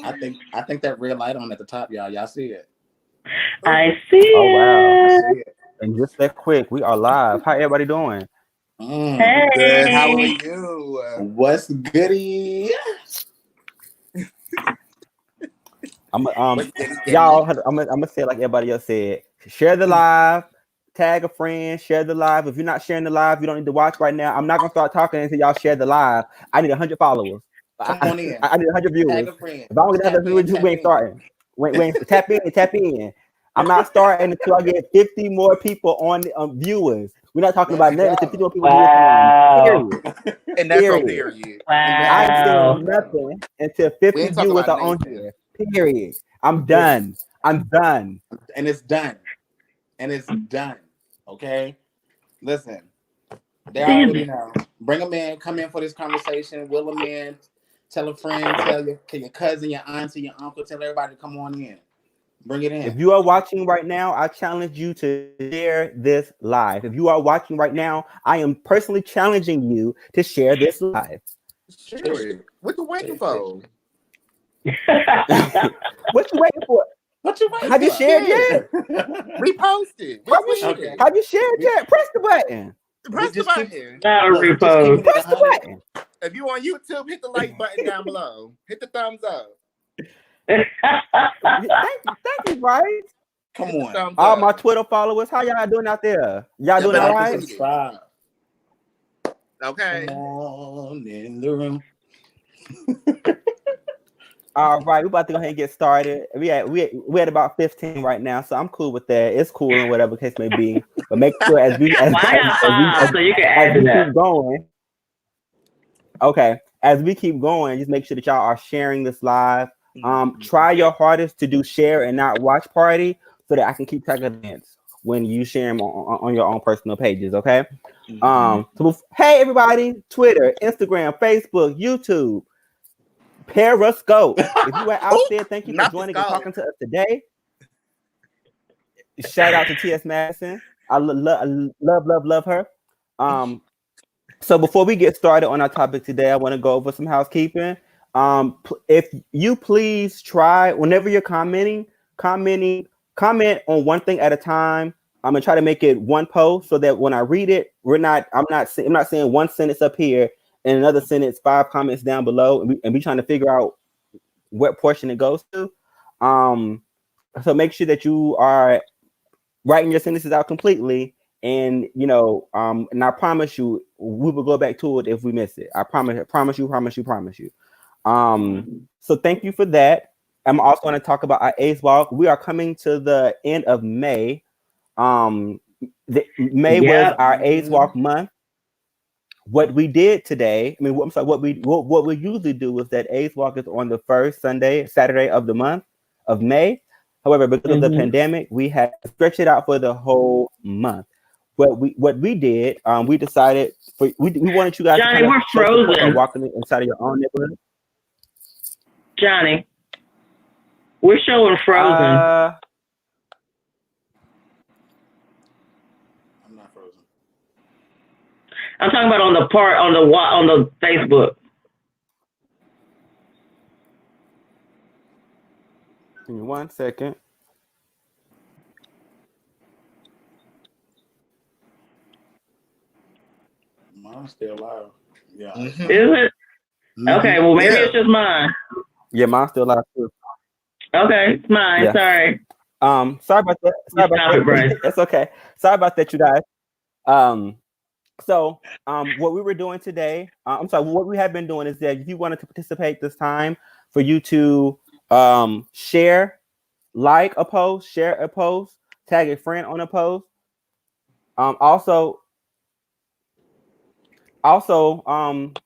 I think that red light on at the top, y'all. Y'all see it? I see Oh wow! I it. see it. And just that quick, we are live. How everybody doing? Good. How are Hey. you? What's goody? I'm What's goody y'all. goody? I'm gonna say it like everybody else said. Share the live. Tag a friend. Share the live. If you're not sharing the live, you don't need to watch right now. I'm not gonna start talking until y'all share the live. I need 100 followers. Come on in. I need 100 Tag viewers. a friend. If I don't get Tap 100 in. viewers, we Tap ain't in. starting. Wait, tap in, tap in. I'm not starting until I get 50 more people on viewers. We're not talking Let's about nothing until go. 50 more people listen on. Wow. Period. And that's on Period. period. And that's I ain't on Wow. saying period. nothing until We 50 ain't talking viewers about are on Nathan. here. Period. I'm Period. done. I'm done. And it's done. And it's done. Okay? Listen, they Damn already it. know. Bring them in. Come in for this conversation. Will them in. Tell a friend. Tell your cousin, your auntie, your uncle. Tell everybody to come on in. Bring it If in. you are watching right now, I challenge you to share this live. If you are watching right now, I am personally challenging you to share this live. Sure. What you waiting for? What you waiting for? What you waiting Have you for? shared yet? Shit. Repost it. Have you Retweet it. have you shared we, yet? Press the button. we Press the just keep button. Not a look. We just keeping repost. it Press the 100. button. If you on YouTube, hit the like button down below. Hit the thumbs up. Thank you, Bryce. Come Hit the on. thumbs All my up. Twitter followers, how y'all doing out there? Y'all Y'all doing all better Like and right? retweet it. subscribe. Okay. Come on in the room. All right, we about to go ahead and get started. We had about 15 right now, so I'm cool with that. It's cool and whatever case may be. But make sure Why not five so you can add as to we that? keep going, okay, as we keep going, just make sure that y'all are sharing this live. Try your hardest to do share and not watch party so that I can keep track of events when you share them on your own personal pages, okay? Hey everybody, Twitter, Instagram, Facebook, YouTube, Periscope. If you are out Ooh, there, thank you for not the joining and skull. talking to us today. Shout out to T.S. Madison. I love her. So before we get started on our topic today, I want to go over some housekeeping. If you please try whenever you're comment on one thing at a time. I'm gonna try to make it one post so that when I read it, I'm not saying one sentence up here and another sentence 5 comments down below, and we trying to figure out what portion it goes to. So make sure that you are writing your sentences out completely, and and I promise you, we will go back to it if we miss it. I promise you. So thank you for that. I'm also going to talk about our AIDS walk. We are coming to the end of May. May was Yep. our AIDS walk month. What we did today, I'm sorry, what we usually do is that AIDS walk is on the first Saturday of the month of May. However, because of the pandemic, we had to stretch it out for the whole month. What we did, we decided we wanted you guys Johnny, to kind of we're show support by frozen. walking inside of your own neighborhood. Johnny, we're showing frozen. I'm not frozen. I'm talking about on the Facebook. Give me 1 second. Mine's still live. Yeah. Is it? Okay, well maybe it's just mine. Yeah, mine's still live too. Okay, it's mine. Yeah. Sorry. Sorry about that. Sorry about Stop it, Bryce. that. That's okay. Sorry about that, you guys. So what we were doing today, what we have been doing is that if you wanted to participate this time, for you to share, like a post, share a post, tag a friend on a post. Also,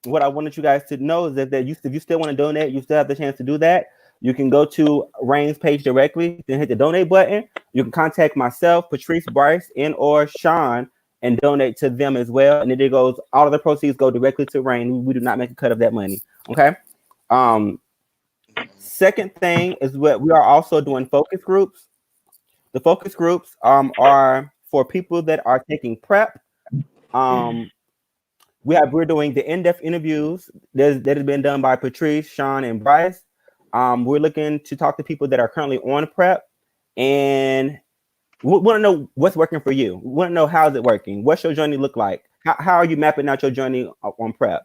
what I wanted you guys to know is that if you still want to donate, you still have the chance to do that. You can go to Rain's page directly, then hit the donate button. You can contact myself, Patrice, Bryce, and or Shawn, and donate to them as well. And then it goes, all of the proceeds go directly to Rain. We do not make a cut of that money. Okay. Second thing is what we are also doing focus groups. The focus groups are for people that are taking prep. We're doing the in-depth interviews that has been done by Patrice, Shawn, and Bryce. We're looking to talk to people that are currently on PrEP, and we want to know what's working for you. We want to know how's it working. What's your journey look like? How are you mapping out your journey on PrEP?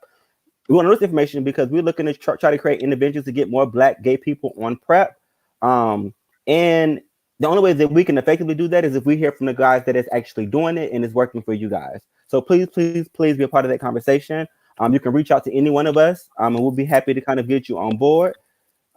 We want to know this information because we're looking to try to create interventions to get more Black gay people on PrEP. And the only way that we can effectively do that is if we hear from the guys that is actually doing it and is working for you guys. So please be a part of that conversation. You can reach out to any one of us, and we'll be happy to kind of get you on board.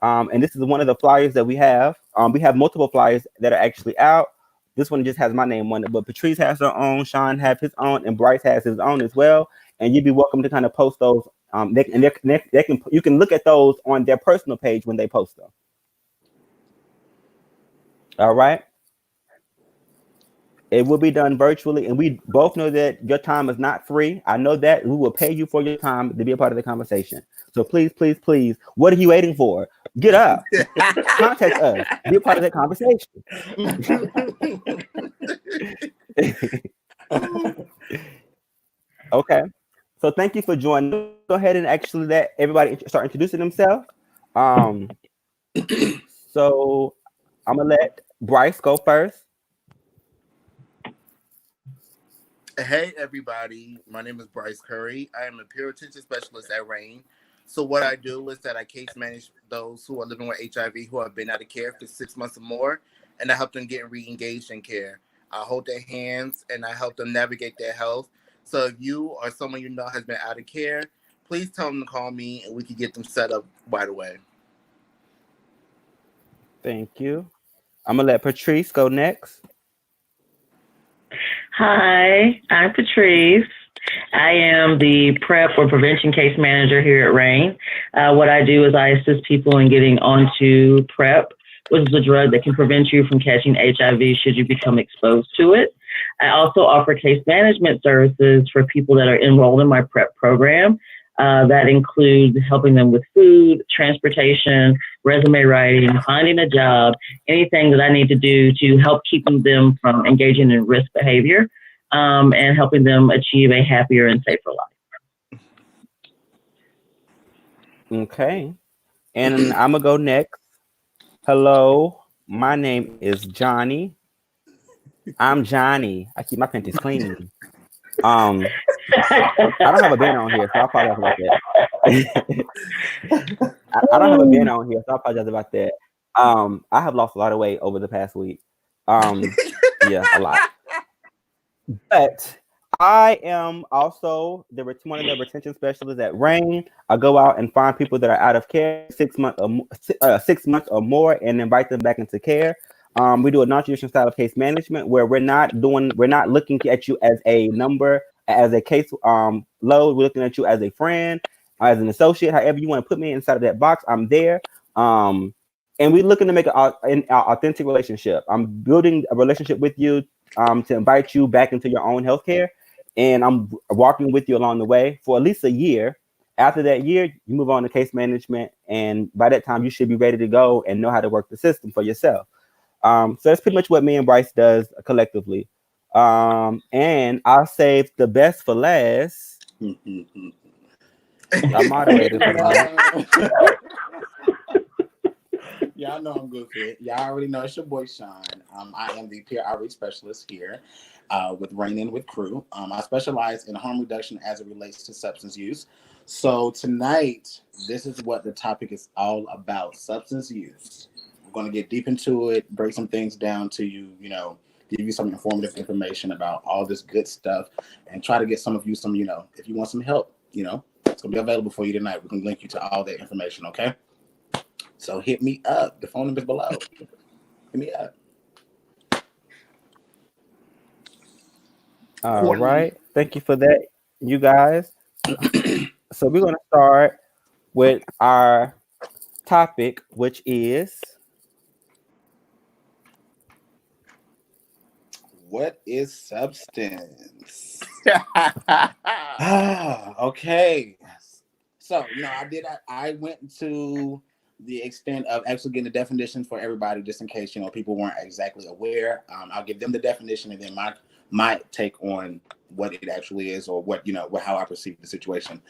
And this is one of the flyers that we have. We have multiple flyers that are actually out. This one just has my name on it, but Patrice has her own, Shawn has his own, and Bryce has his own as well. And you'd be welcome to kind of post those. You can look at those on their personal page when they post them. All right. It will be done virtually, and we both know that your time is not free. I know that. We will pay you for your time to be a part of the conversation. So please, what are you waiting for? Get up. Contact us. Be a part of that conversation. Okay. So thank you for joining. Go ahead and actually let everybody start introducing themselves. So I'm gonna let Bryce go first. Hey everybody, my name is Bryce Curry. I am a peer attention specialist at RAIN. So what I do is that I case manage those who are living with HIV who have been out of care for 6 months or more, and I help them get re-engaged in care. I hold their hands and I help them navigate their health. So if you or someone you know has been out of care, please tell them to call me and we can get them set up right away. Thank you. I'm gonna let Patrice go next. Hi, I'm Patrice. I am the PrEP or prevention case manager here at RAIN. What I do is I assist people in getting onto PrEP, which is a drug that can prevent you from catching HIV should you become exposed to it. I also offer case management services for people that are enrolled in my PrEP program. That includes helping them with food, transportation, resume writing, finding a job, anything that I need to do to help keep them from engaging in risk behavior, and helping them achieve a happier and safer life. Okay. And I'm going to go next. Hello, my name is Johnny. I'm Johnny. I keep my panties clean. I don't have a band on here, so I apologize about that. I don't have a band on here, so I apologize about that. I have lost a lot of weight over the past week. Yeah, a lot. But I am also one of the retention specialists at RAIN. I go out and find people that are out of care 6 months or more and invite them back into care. We do a non-traditional style of case management where we're not looking at you as a number, as a case load. We're looking at you as a friend, as an associate, however you want to put me inside of that box. I'm there. And we're looking to make an authentic relationship. I'm building a relationship with you to invite you back into your own healthcare. And I'm walking with you along the way for at least a year. After that year, you move on to case management. And by that time, you should be ready to go and know how to work the system for yourself. So that's pretty much what me and Bryce does collectively. And I'll save the best for last. Our moderator. Y'all know I'm good for it. Y'all already know it's your boy Shawn. I am the peer outreach specialist here with Rain In with Crew. I specialize in harm reduction as it relates to substance use. So tonight, this is what the topic is all about: substance use. We're going to get deep into it, break some things down to you, give you some informative information about all this good stuff, and try to get some of you some, if you want some help, it's going to be available for you tonight. We can link you to all that information, okay? So hit me up. The phone number is below. Hit me up. All right. Thank you for that, you guys. So we're going to start with our topic, which is... what is substance? Okay. So, I went to the extent of actually getting the definition for everybody, just in case, people weren't exactly aware. I'll give them the definition and then my take on what it actually is, or how I perceive the situation.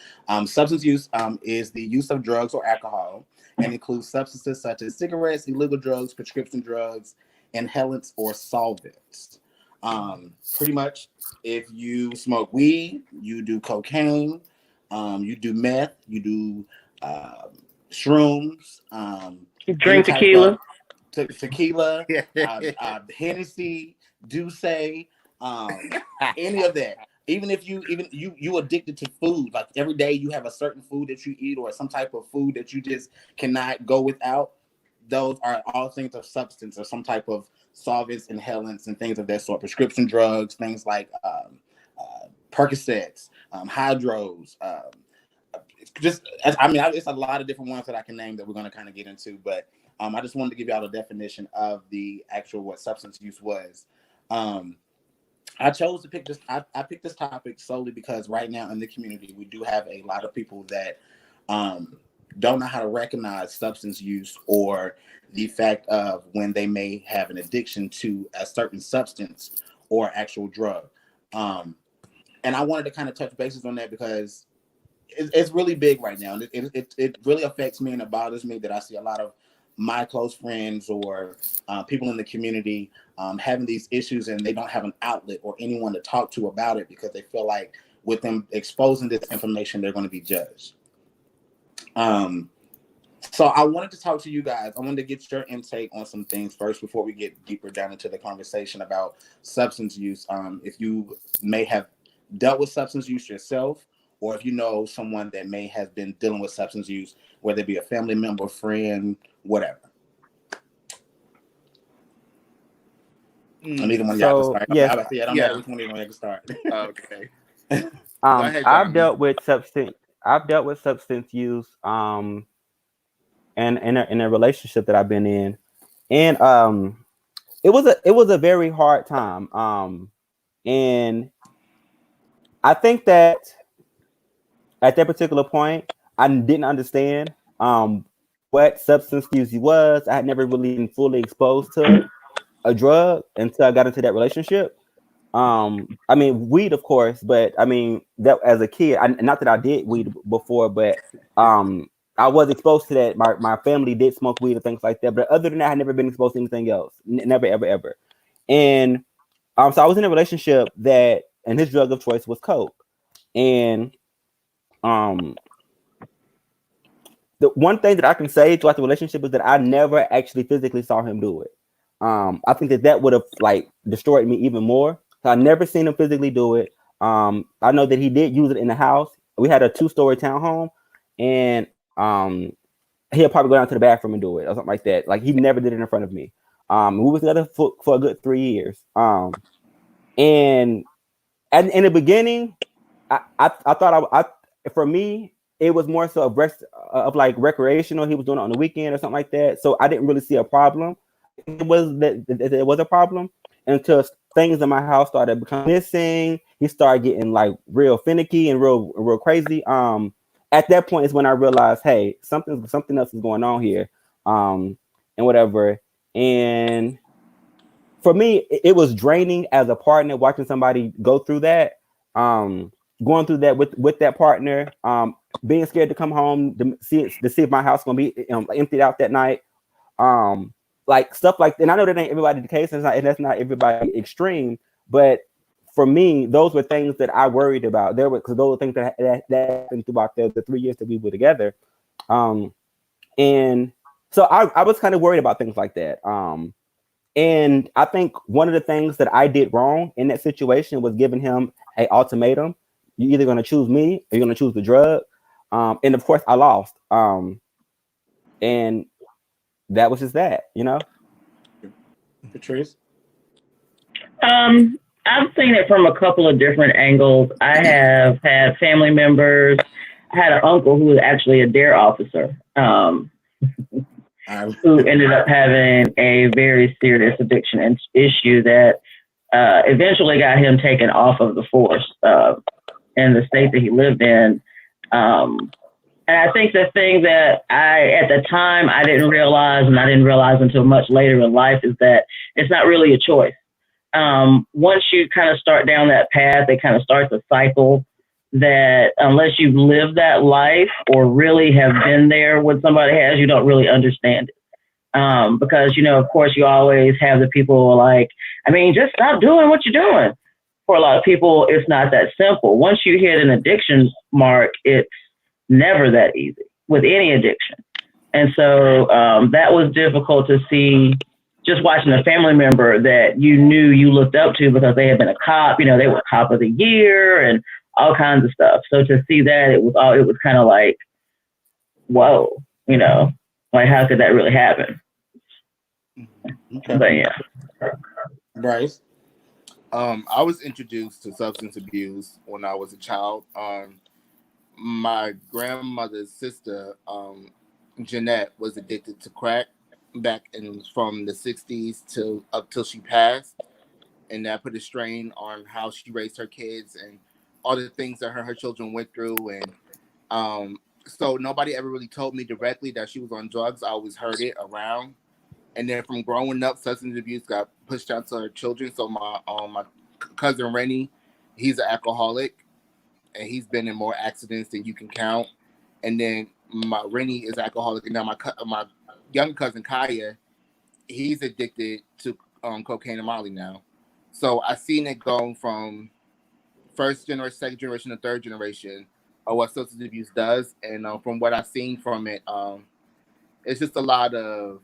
Substance use is the use of drugs or alcohol and includes substances such as cigarettes, illegal drugs, prescription drugs, inhalants, or solvents. Pretty much, if you smoke weed, you do cocaine, you do meth, you do shrooms, any Drink type of tequila. tequila, Hennessy, Douce, any of that. Even if you addicted to food, like every day you have a certain food that you eat or some type of food that you just cannot go without. Those are all things of substance or some type of solvents, inhalants, and things of that sort. Prescription drugs, things like Percocets, hydros. It's a lot of different ones that I can name that we're going to kind of get into, but I just wanted to give y'all a definition of the actual what substance use was. I chose to pick this. I picked this topic solely because right now in the community we do have a lot of people that don't know how to recognize substance use or the fact of when they may have an addiction to a certain substance or actual drug. And I wanted to kind of touch bases on that because it's really big right now. It really affects me, and it bothers me that I see a lot of my close friends or people in the community having these issues and they don't have an outlet or anyone to talk to about it because they feel like with them exposing this information, they're going to be judged. So I wanted to talk to you guys. I wanted to get your intake on some things first before we get deeper down into the conversation about substance use. If you may have dealt with substance use yourself, or if you know someone that may have been dealing with substance use, whether it be a family member, friend, whatever. Neither one of y'all can start. Yes. I don't know which one of y'all can start. Okay. Ahead, I've dealt with substance use and in a relationship that I've been in, and it was a very hard time. And I think that at that particular point, I didn't understand what substance use was. I had never really been fully exposed to a drug until I got into that relationship. I mean, weed, of course, but I mean that as a kid, not that I did weed before, but I was exposed to that. My family did smoke weed and things like that, but other than that, I had never been exposed to anything else. Never, ever, ever. And so I was in a relationship that, and his drug of choice was coke. And the one thing that I can say throughout the relationship is that I never actually physically saw him do it. I think that would have like destroyed me even more. So I never seen him physically do it. I know that he did use it in the house. We had a 2-story townhome, and he'll probably go down to the bathroom and do it or something like that. Like he never did it in front of me. We was together for a good 3 years. And in the beginning, I thought for me it was more so of like recreational. He was doing it on the weekend or something like that. So I didn't really see a problem. It was a problem until things in my house started becoming missing. He started getting like real finicky and real crazy. At that point is when I realized, hey, something else is going on here, and whatever. And for me, it was draining as a partner watching somebody go through that, going through that with that partner, being scared to come home to see if my house gonna be emptied out that night, like stuff like. And I know that ain't everybody the case, and that's not everybody extreme, but for me, those were things that I worried about. Because those were things that happened throughout the 3 years that we were together, and so I was kind of worried about things like that. And I think one of the things that I did wrong in that situation was giving him an ultimatum. You're either going to choose me or you're going to choose the drug. And of course I lost. And that was just that, you know? Patrice? I've seen it from a couple of different angles. I have had family members. I had an uncle who was actually a DARE officer, who ended up having a very serious addiction issue that eventually got him taken off of the force in the state that he lived in. And I think the thing that at the time, I didn't realize, and I didn't realize until much later in life, is that it's not really a choice. Once you kind of start down that path, it kind of starts a cycle that unless you've lived that life or really have been there when somebody has, you don't really understand it. Because, of course, you always have the people like, just stop doing what you're doing. For a lot of people, it's not that simple. Once you hit an addiction mark, it's never that easy with any addiction. And so that was difficult to see, just watching a family member that you knew you looked up to because they had been a cop, they were cop of the year and all kinds of stuff. So to see that, it was kind of like, whoa, like how could that really happen? Okay. But yeah. Bryce? I was introduced to substance abuse when I was a child. My grandmother's sister, Jeanette, was addicted to crack from the 60s till she passed, and that put a strain on how she raised her kids and all the things that her children went through. And so nobody ever really told me directly that she was on drugs. I always heard it around. And then from growing up, substance abuse got pushed out to her children. So my cousin Rennie, he's an alcoholic, and he's been in more accidents than you can count. And then my Rennie is alcoholic, and now my young cousin Kaya, he's addicted to cocaine and Molly now. So I seen it going from first generation, second generation, and third generation of what substance abuse does. And from what I've seen from it, it's just a lot of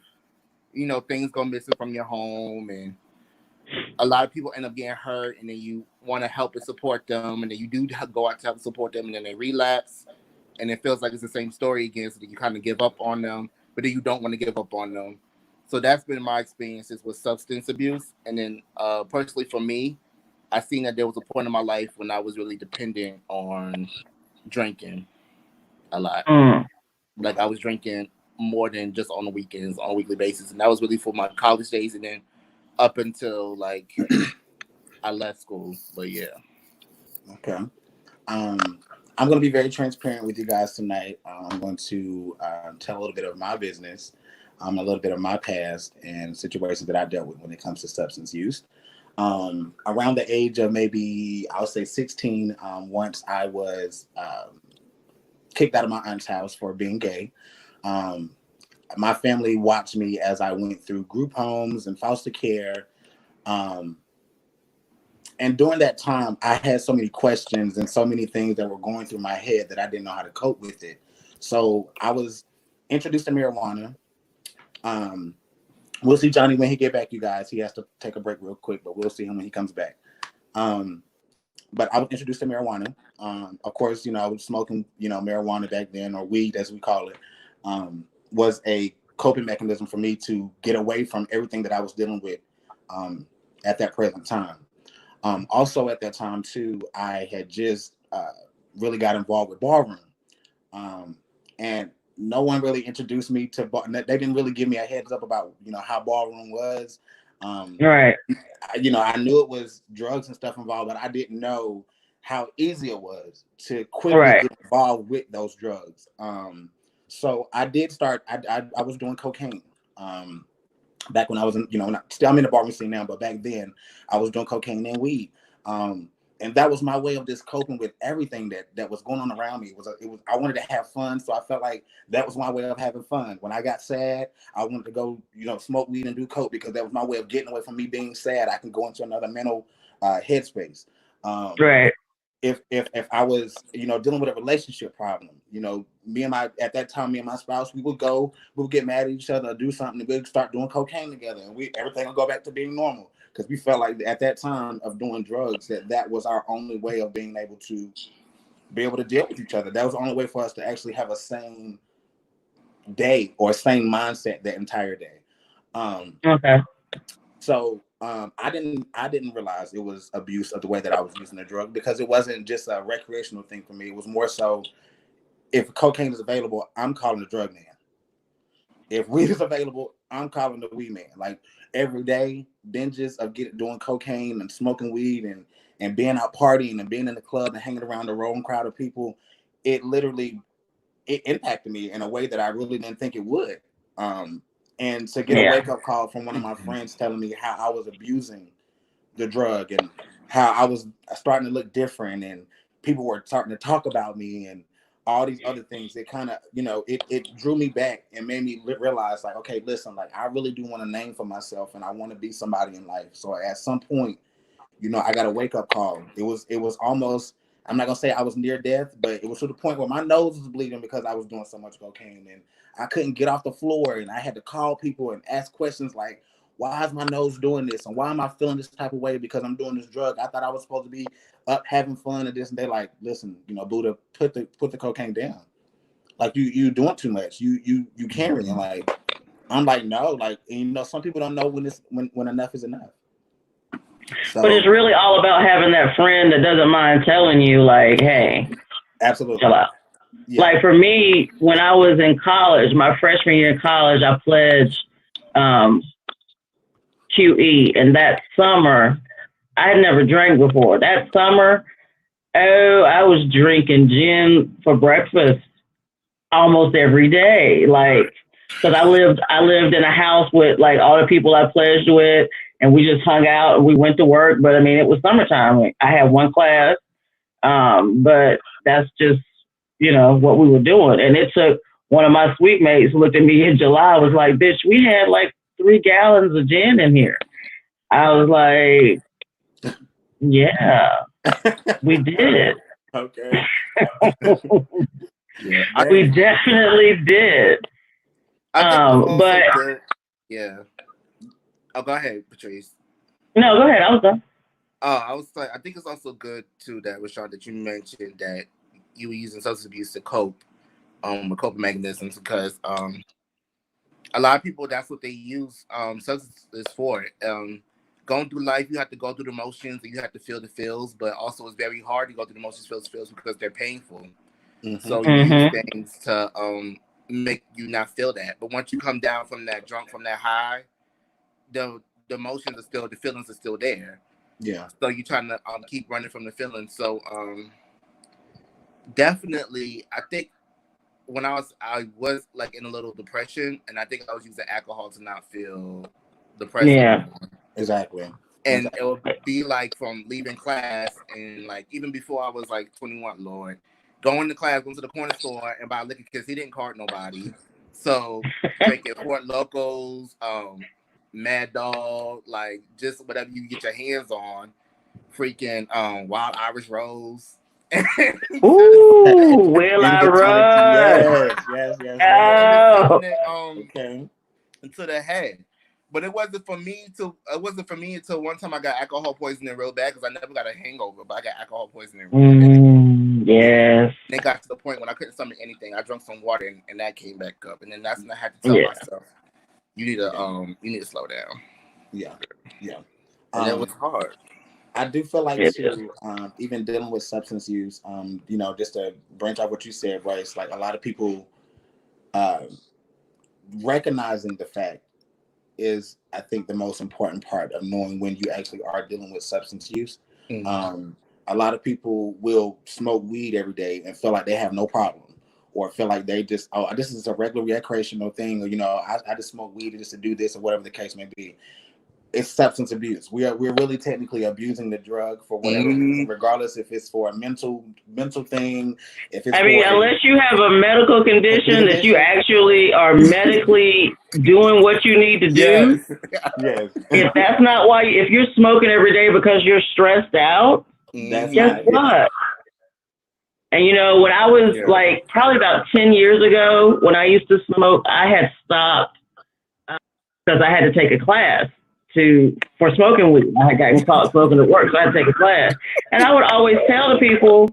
things go missing from your home, and a lot of people end up getting hurt, and then you want to help and support them, and then you do go out to help support them, and then they relapse, and it feels like it's the same story again, so that you kind of give up on them, but then you don't want to give up on them. So that's been my experiences with substance abuse. And then personally for me, I seen that there was a point in my life when I was really dependent on drinking a lot. Like I was drinking more than just on the weekends, on a weekly basis. And that was really for my college days, and then up until like I left school. But yeah. Okay. I'm going to be very transparent with you guys tonight. I'm going to tell a little bit of my business, a little bit of my past and situations that I dealt with when it comes to substance use. Around the age of maybe, I'll say 16, once I was kicked out of my aunt's house for being gay. My family watched me as I went through group homes and foster care. And during that time, I had so many questions and so many things that were going through my head that I didn't know how to cope with it. So I was introduced to marijuana. We'll see Johnny when he get back, you guys. He has to take a break real quick, but we'll see him when he comes back. But I was introduced to marijuana. Of course, I was smoking, marijuana back then, or weed as we call it, was a coping mechanism for me to get away from everything that I was dealing with at that present time. Also at that time too, I had just really got involved with ballroom, and no one really introduced me to. They didn't really give me a heads up about how ballroom was. Right. I knew it was drugs and stuff involved, but I didn't know how easy it was to quickly get involved with those drugs. So I did start. I was doing cocaine. Back when I was in, still I'm in the ballroom scene now, but back then I was doing cocaine and weed. And that was my way of just coping with everything that was going on around me. It was I wanted to have fun, so I felt like that was my way of having fun. When I got sad, I wanted to go, smoke weed and do coke, because that was my way of getting away from me being sad. I can go into another mental headspace. Right. If I was, dealing with a relationship problem, at that time, me and my spouse, we would get mad at each other or do something, and we'd start doing cocaine together, and everything would go back to being normal, because we felt like at that time of doing drugs that was our only way of being able to deal with each other. That was the only way for us to actually have a sane day or sane mindset that entire day. Okay. So I didn't realize it was abuse of the way that I was using the drug, because it wasn't just a recreational thing for me. It was more so, if cocaine is available, I'm calling the drug man. If weed is available, I'm calling the weed man. Like every day, binges of doing cocaine and smoking weed and being out partying and being in the club and hanging around the rolling crowd of people, it impacted me in a way that I really didn't think it would. And to get a wake-up call from one of my friends telling me how I was abusing the drug and how I was starting to look different, and people were starting to talk about me and all these other things. It kind of, it drew me back and made me realize, like, okay, listen, like, I really do want a name for myself and I want to be somebody in life. So at some point, I got a wake up call. It was almost, I'm not gonna say I was near death, but it was to the point where my nose was bleeding because I was doing so much cocaine and I couldn't get off the floor, and I had to call people and ask questions like, why is my nose doing this? And why am I feeling this type of way because I'm doing this drug? I thought I was supposed to be up having fun and this, and they like, listen, Buddha, put the cocaine down. Like you doing too much. You carrying. Like, I'm like, no, like, some people don't know when enough is enough. So, but it's really all about having that friend that doesn't mind telling you, like, hey, absolutely, chill out. Yeah. Like for me, when I was in college, my freshman year in college, I pledged QE, and that summer, I had never drank before. That summer, I was drinking gin for breakfast almost every day, like, because I lived in a house with like all the people I pledged with, and we just hung out and we went to work. But I mean, it was summertime. I had one class, but that's just what we were doing. And it took one of my suite mates looked at me in July, was like, bitch, we had like 3 gallons of gin in here. I was like, yeah, we did. Okay. Yeah, we definitely did. But yeah. Oh, go ahead, Patrice. No, go ahead. I was done. I was like, I think it's also good too that Rashad, that you mentioned that you were using substance abuse to cope, with coping mechanisms, because a lot of people, that's what they use substances for. Going through life, you have to go through the motions and you have to feel the feels, but also it's very hard to go through the motions, feels because they're painful. Mm-hmm. So you use things to make you not feel that. But once you come down from that drunk, from that high, the emotions are still, the feelings are still there. Yeah. So you're trying to keep running from the feelings. So definitely, I think when I was like in a little depression, and I think I was using alcohol to not feel depressed. Yeah. Exactly. And it would be like from leaving class, and like even before I was like 21, Lord, going to class, going to the corner store and buy liquor because he didn't card nobody. So drinking Fort Locos, Mad Dog, like just whatever you get your hands on, freaking Wild Irish Rose. Ooh, Will I Run? Yes. Okay. Into the head. But it wasn't for me until one time I got alcohol poisoning real bad, because I never got a hangover, but I got alcohol poisoning real bad. Yes. And it got to the point when I couldn't stomach anything. I drank some water and that came back up. And then that's when I had to tell myself, you need to slow down. Yeah. And it was hard. I do feel like too, even dealing with substance use, just to branch out what you said, Bryce, like a lot of people recognizing the fact is, I think, the most important part of knowing when you actually are dealing with substance use. Mm-hmm. A lot of people will smoke weed every day and feel like they have no problem, or feel like they just, this is a regular recreational thing, or I just smoke weed just to do this, or whatever the case may be. It's substance abuse. We're really technically abusing the drug for whatever reason, regardless if it's for a mental thing. If it's unless you have a medical condition that you actually are medically doing what you need to do. Yes. If that's not why, if you're smoking every day because you're stressed out, guess what? And when I was like probably about 10 years ago, when I used to smoke, I had stopped because I had to take a class for smoking weed. I had gotten caught smoking at work, so I had to take a class. And I would always tell the people,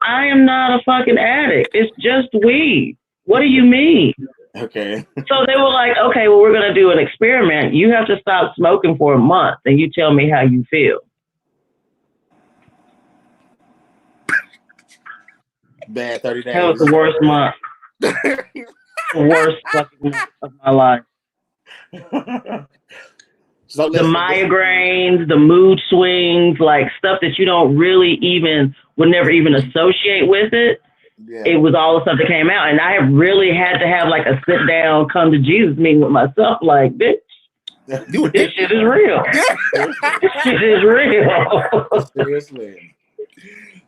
I am not a fucking addict. It's just weed. What do you mean? Okay. So they were like, okay, well, we're going to do an experiment. You have to stop smoking for a month, and you tell me how you feel. Bad 30 days. That was the worst month. The worst fucking month of my life. So the migraines, the mood swings, like stuff that you don't really would never even associate with it. Yeah. It was all the stuff that came out. And I really had to have like a sit down, come to Jesus meeting with myself, like, bitch, this shit is real. This shit is real. Seriously.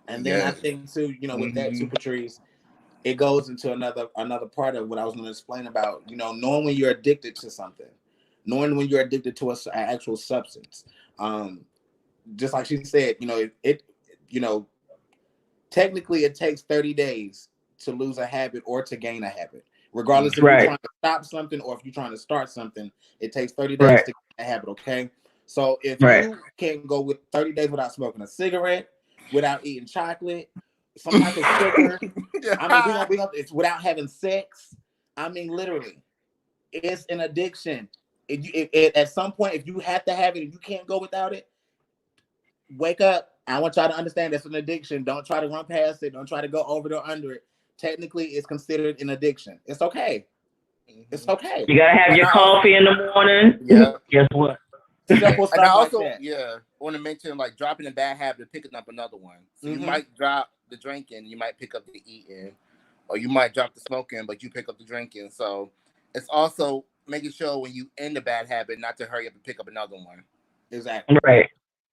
And then I think too, with that too, Patrice, it goes into another part of what I was going to explain about, knowing when you're addicted to something, knowing when you're addicted to an actual substance. Just like she said, technically it takes 30 days to lose a habit or to gain a habit. Regardless if you're trying to stop something or if you're trying to start something, it takes 30 days to gain a habit, okay? So if you can't go with 30 days without smoking a cigarette, without eating chocolate, some type of sugar, it's without having sex. I mean, literally, it's an addiction. At some point, if you have to have it, if you can't go without it, wake up. I want y'all to understand that's an addiction. Don't try to run past it. Don't try to go over it or under it. Technically, it's considered an addiction. It's okay. It's okay. You gotta have your coffee in the morning. Yeah. Guess what? Simple stuff. And I also, like that. want to mention like dropping a bad habit and picking up another one. So you might drop the drinking, you might pick up the eating, or you might drop the smoking, but you pick up the drinking. So it's also making sure when you end a bad habit, not to hurry up and pick up another one. Exactly. Right.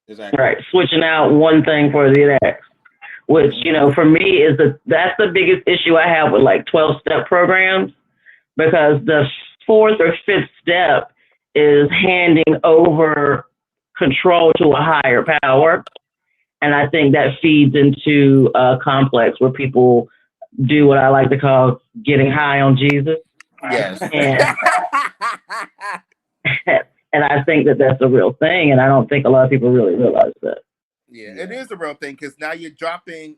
Exactly. Right. Switching out one thing for the next, which, for me that's the biggest issue I have with like 12-step programs, because the fourth or fifth step is handing over control to a higher power. And I think that feeds into a complex where people do what I like to call getting high on Jesus. Yes. And I think that that's a real thing. And I don't think a lot of people really realize that. Yeah, it is a real thing, because now you're dropping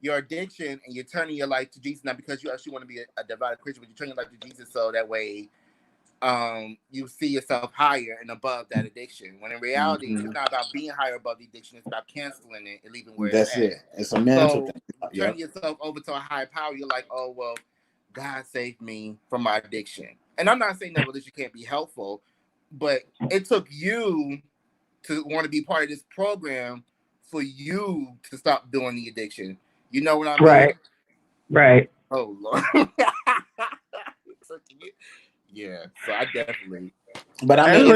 your addiction and you're turning your life to Jesus. Not because you actually want to be a devout Christian, but you're turning your life to Jesus so that way you see yourself higher and above that addiction. When in reality, it's not about being higher above the addiction. It's about canceling it and leaving where it's at. That's it. It's a mental thing. Turning yourself over to a higher power, you're like, oh, well, God saved me from my addiction. And I'm not saying that religion can't be helpful, but it took you to want to be part of this program for you to stop doing the addiction. You know what I mean? Right. Oh, Lord. Yeah, so I definitely. But I mean,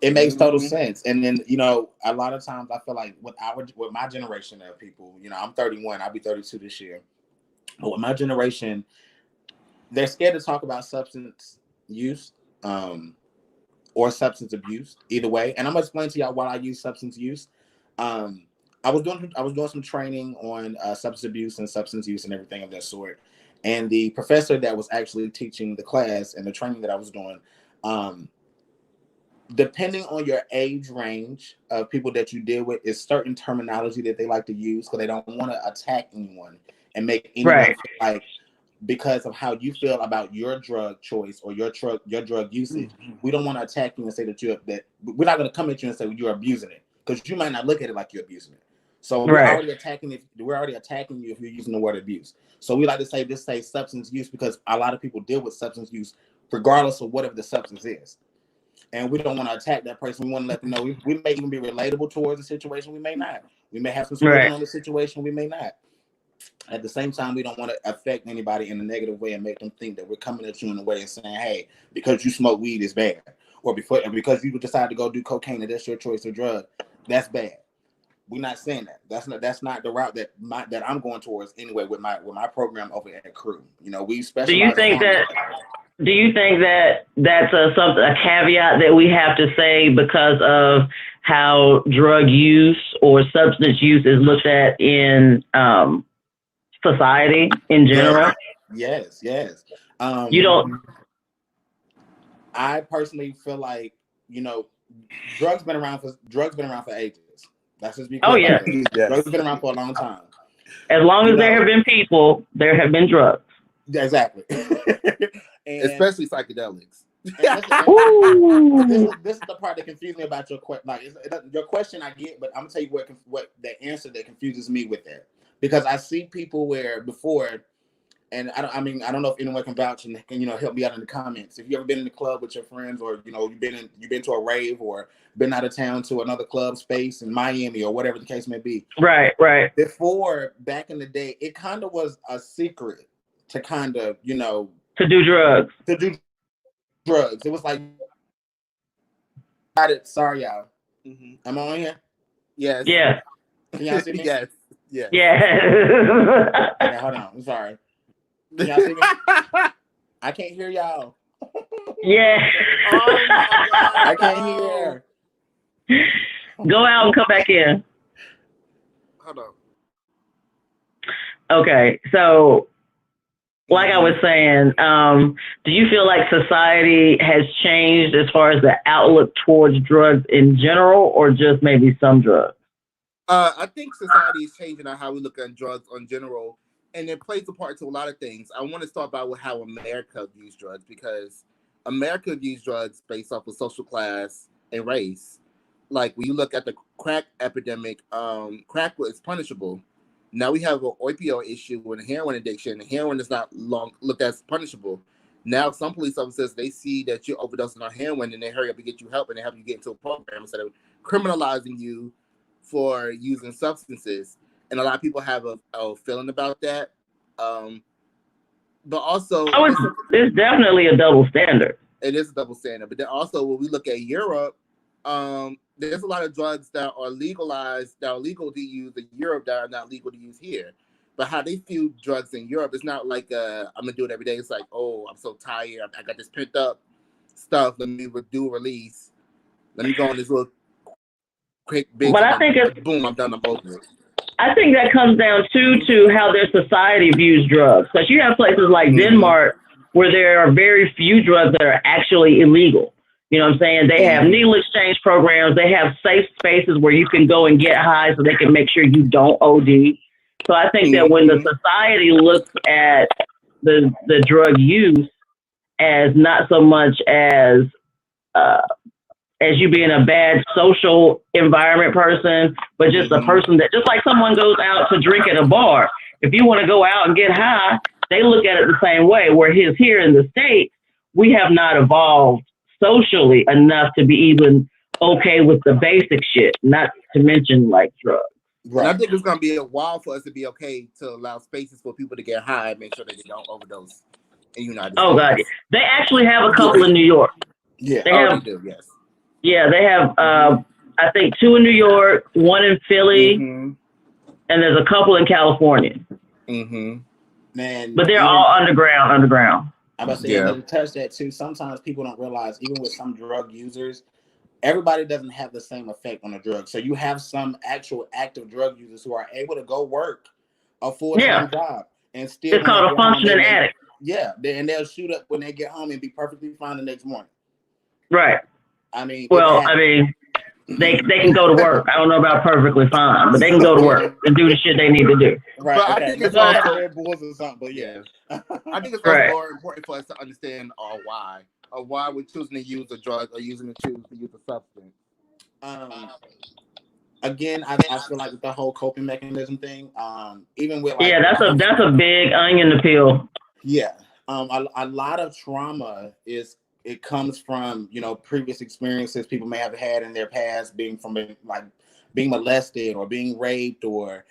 it makes total sense. And then, a lot of times I feel like with my generation of people, I'm 31, I'll be 32 this year. But with my generation, they're scared to talk about substance use or substance abuse, either way. And I'm gonna explain to y'all why I use substance use. I was doing some training on substance abuse and substance use and everything of that sort. And the professor that was actually teaching the class and the training that I was doing, depending on your age range of people that you deal with, is certain terminology that they like to use because they don't want to attack anyone and make anyone feel like, because of how you feel about your drug choice or your drug usage, we don't want to attack you and say that we're not going to come at you and say you're abusing it, because you might not look at it like you're abusing it. So we're already attacking you if you're using the word abuse. So we like to say substance use, because a lot of people deal with substance use regardless of whatever the substance is. And we don't want to attack that person. We want to let them know we may even be relatable towards the situation. We may not. We may have some script on the situation. We may not. At the same time, we don't want to affect anybody in a negative way and make them think that we're coming at you in a way and saying, hey, because you smoke weed is bad. Or because you decide to go do cocaine and that's your choice of drug, that's bad. We're not saying that. That's not the route that I'm going towards anyway with my program over at Crew. We specialize. Do you think that that's a caveat that we have to say because of how drug use or substance use is looked at in society in general? Yes. You don't. I personally feel like drugs been around for ages. That's just because. Oh yeah, drugs have been around for a long time. As long as there have been people, there have been drugs. Exactly. And especially psychedelics. This is the part that confuses me about your question. Like your question, I get, but I'm gonna tell you what the answer that confuses me with that, because I see people where before, and I don't know if anyone can vouch and help me out in the comments. If you ever been in the club with your friends, or you've been to a rave or been out of town to another club space in Miami or whatever the case may be. Right. Before, back in the day, it kind of was a secret to kind of to do drugs. It was like, got it. Sorry, y'all. Am I on here? Yes. Yeah. Can y'all see me? Yes. Yes. Yeah. Okay, hold on. I'm sorry. Can y'all see me? I can't hear y'all. Yeah. Oh my God. I can't no. hear. Go out and come back in. Hold on. Okay, so like I was saying, do you feel like society has changed as far as the outlook towards drugs in general, or just maybe some drugs? I think society is changing on how we look at drugs in general, and it plays a part to a lot of things. I want to start by with how America views drugs, because America views drugs based off of social class and race. Like when you look at the crack epidemic, crack was punishable. Now we have an opioid issue with a heroin addiction. Heroin is not long looked at as punishable. Now some police officers, they see that you're overdosing on heroin and they hurry up and get you help, and they help you get into a program instead of criminalizing you for using substances. And a lot of people have a feeling about that. But also, It's definitely a double standard. it is a double standard. But then also, when we look at Europe, there's a lot of drugs that are legalized, that are legal to use in Europe, that are not legal to use here. But how they view drugs in Europe, it's not like I'm gonna do it every day. It's like, oh, I'm so tired. I got this pent up stuff. Let me do a release. Let me go on this little quick binge. But I think boom, I'm done. I'm over it. I think that comes down to how their society views drugs. Because you have places like Denmark where there are very few drugs that are actually illegal. You know what I'm saying? They have needle exchange programs. They have safe spaces where you can go and get high so they can make sure you don't OD. So I think that when the society looks at the drug use as not so much as you being a bad social environment person, but just a person that, just like someone goes out to drink at a bar. If you want to go out and get high, they look at it the same way. Where here in the States, we have not evolved socially enough to be even okay with the basic shit, not to mention like drugs. Right. And I think it's going to be a while for us to be okay to allow spaces for people to get high and make sure that they don't overdose in the United States. Oh, God. They actually have a couple in New York. Yeah, they do, yes. Yeah, they have, I think, 2 in New York, 1 in Philly, and there's a couple in California. Man, but they're all underground. I was saying to touch that too. Sometimes people don't realize, even with some drug users, everybody doesn't have the same effect on a drug. So you have some actual active drug users who are able to go work a full-time job and still. It's called a functioning addict. Yeah, and they'll shoot up when they get home and be perfectly fine the next morning. Right. I mean, they can go to work. I don't know about perfectly fine, but they can go to work and do the shit they need to do. Right. But I think it's also Red Bulls or something. But yeah, I think it's also more important for us to understand why we're choosing to use a drug or choose to use a substance. Again, I feel like with the whole coping mechanism thing, even with that's a big onion to peel. Yeah, a lot of trauma it comes from previous experiences people may have had in their past, being molested or being raped or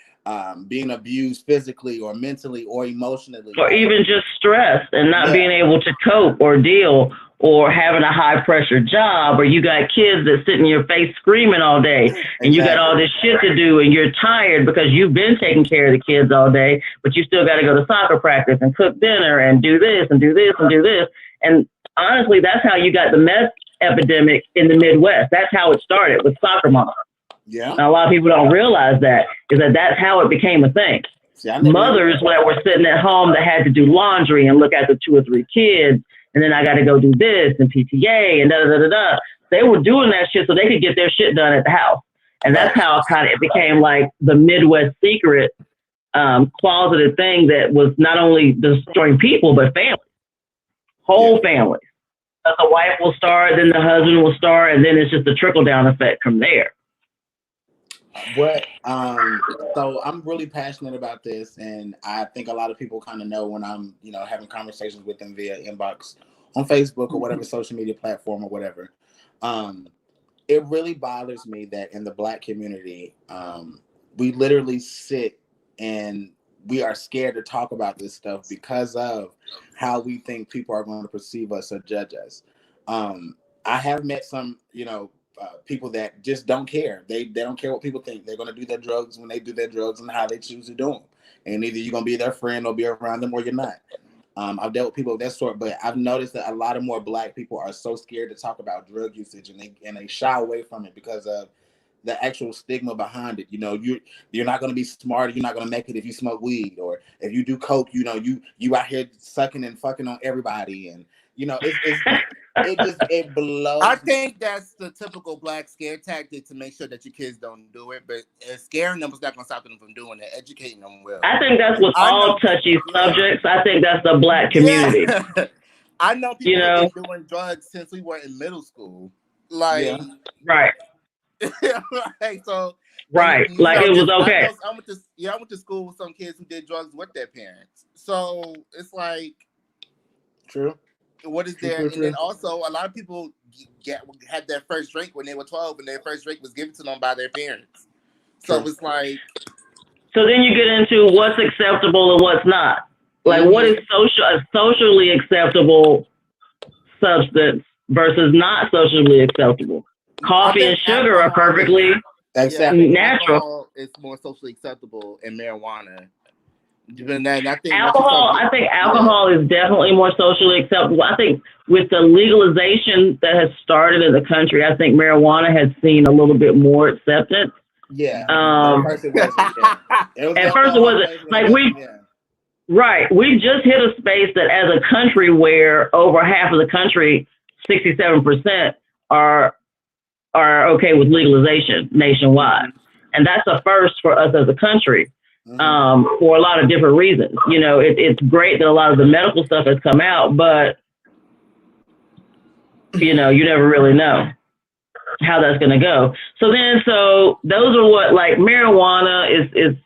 being abused physically or mentally or emotionally, or even just stress and not being able to cope or deal, or having a high pressure job, or you got kids that sit in your face screaming all day and you got all this shit to do and you're tired because you've been taking care of the kids all day, but you still got to go to soccer practice and cook dinner and do this and do this and do this. And honestly, that's how you got the meth epidemic in the Midwest. That's how it started, with soccer moms. Yeah. Now, a lot of people don't realize that's how it became a thing. Mothers that were sitting at home that had to do laundry and look after 2 or 3 kids, and then I got to go do this and PTA and da-da-da-da-da. They were doing that shit so they could get their shit done at the house. And that's how it became like the Midwest secret, closeted thing that was not only destroying people, but families. Whole families. The wife will start, then the husband will start, and then it's just a trickle-down effect from there. So I'm really passionate about this, and I think a lot of people kind of know when I'm, having conversations with them via inbox on Facebook or whatever social media platform or whatever. It really bothers me that in the Black community, we literally sit and we are scared to talk about this stuff because of how we think people are going to perceive us or judge us. I have met some, people that just don't care. They don't care what people think. They're going to do their drugs when they do their drugs and how they choose to do them. And either you're going to be their friend or be around them or you're not. I've dealt with people of that sort, but I've noticed that a lot of more Black people are so scared to talk about drug usage, and they shy away from it because of the actual stigma behind it. You know, you're not going to be smart. You're not going to make it if you smoke weed, or if you do coke. You know, you out here sucking and fucking on everybody, and you know, it blows. I think that's the typical Black scare tactic to make sure that your kids don't do it, but scaring them is not going to stop them from doing it. Educating them will. I think that's with all touchy subjects. I think that's the Black community. Yeah. I know people who've been doing drugs since we were in middle school. Like, right. Like, so, right. Like, it was okay. I went to school with some kids who did drugs with their parents. So it's like, true. What is there? And then also, a lot of people had their first drink when they were 12, and their first drink was given to them by their parents. So it's like. So then you get into what's acceptable and what's not. Like, what is a socially acceptable substance versus not socially acceptable? Coffee and sugar are perfectly natural. It's more socially acceptable in marijuana. I think alcohol is definitely more socially acceptable. I think with the legalization that has started in the country, I think marijuana has seen a little bit more acceptance. Yeah. At first it wasn't. Like we just hit a space that as a country where over half of the country, 67%, are okay with legalization nationwide. And that's a first for us as a country. For a lot of different reasons. You know, it's great that a lot of the medical stuff has come out, but you know, you never really know how that's going to go. So those are what, like, marijuana is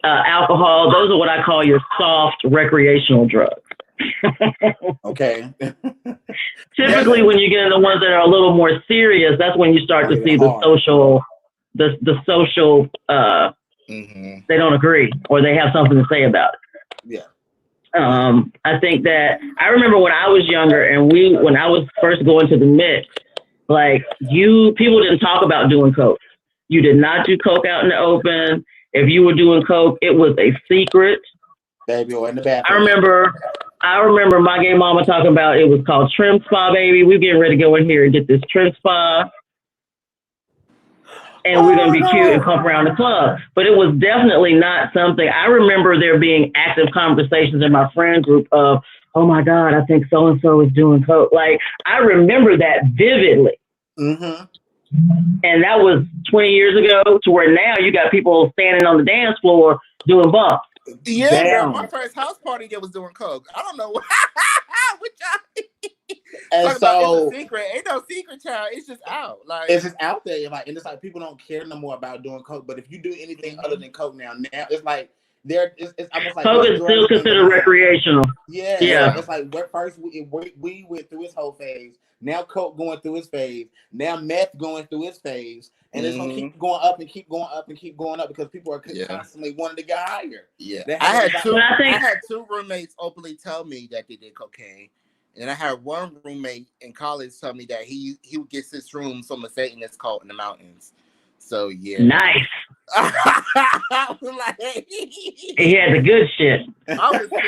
alcohol. Those are what I call your soft recreational drugs. Okay. Typically, when you get into the ones that are a little more serious, that's when you start to see the social. They don't agree, or they have something to say about it. Yeah. I think that I remember when I was younger, and when I was first going to the mix, like people didn't talk about doing coke. You did not do coke out in the open. If you were doing coke, it was a secret. Baby, or in the bathroom. I remember my gay mama talking about it was called Trim Spa, baby. We're getting ready to go in here and get this Trim Spa. And we're going to be cute and pump around the club. But it was definitely not something. I remember there being active conversations in my friend group of, oh my God, I think so-and-so is doing coke. Like, I remember that vividly. Mm-hmm. And that was 20 years ago, to where now you got people standing on the dance floor doing bumps. Yeah, bro, my first house party that was doing coke. I don't know. And so it's a secret. Ain't no secret, child. It's just out. Like, it's just out there. Like, and it's like people don't care no more about doing coke. But if you do anything other than coke now it's like it's almost like coke is still considered recreational. Yeah. It's like first we went through his whole phase. Now coke going through his phase. Now meth going through his phase. And it's gonna keep going up and keep going up and keep going up because people are constantly wanting to get higher. Yeah. I had two roommates openly tell me that they did cocaine. And I had one roommate in college tell me that he would get his room from a Satanist cult in the mountains. So yeah. Nice. I was like, he had the good shit. I was like,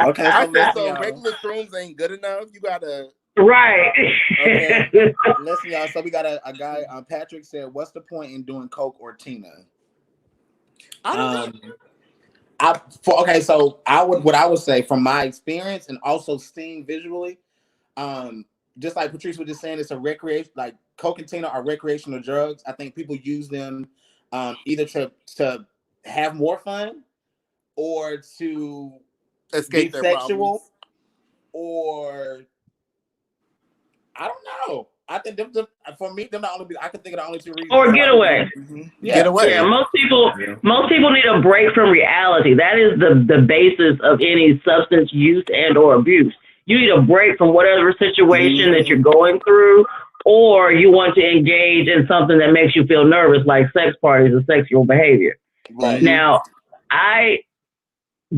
okay. I said, so regular rooms ain't good enough. You gotta. Right. Okay. Listen, y'all. So we got a guy. Patrick said, "What's the point in doing coke or Tina?" I don't know. So what I would say from my experience and also seeing visually, just like Patrice was just saying, it's a recreation, like coke and Tina are recreational drugs. I think people use them either to have more fun or to escape be their sexual, problems. or I don't know. I think for me, I can think of the only two reasons. Or get away. Get away. Yeah, most people need a break from reality. That is the basis of any substance use and or abuse. You need a break from whatever situation that you're going through, or you want to engage in something that makes you feel nervous, like sex parties or sexual behavior. Right. Now, I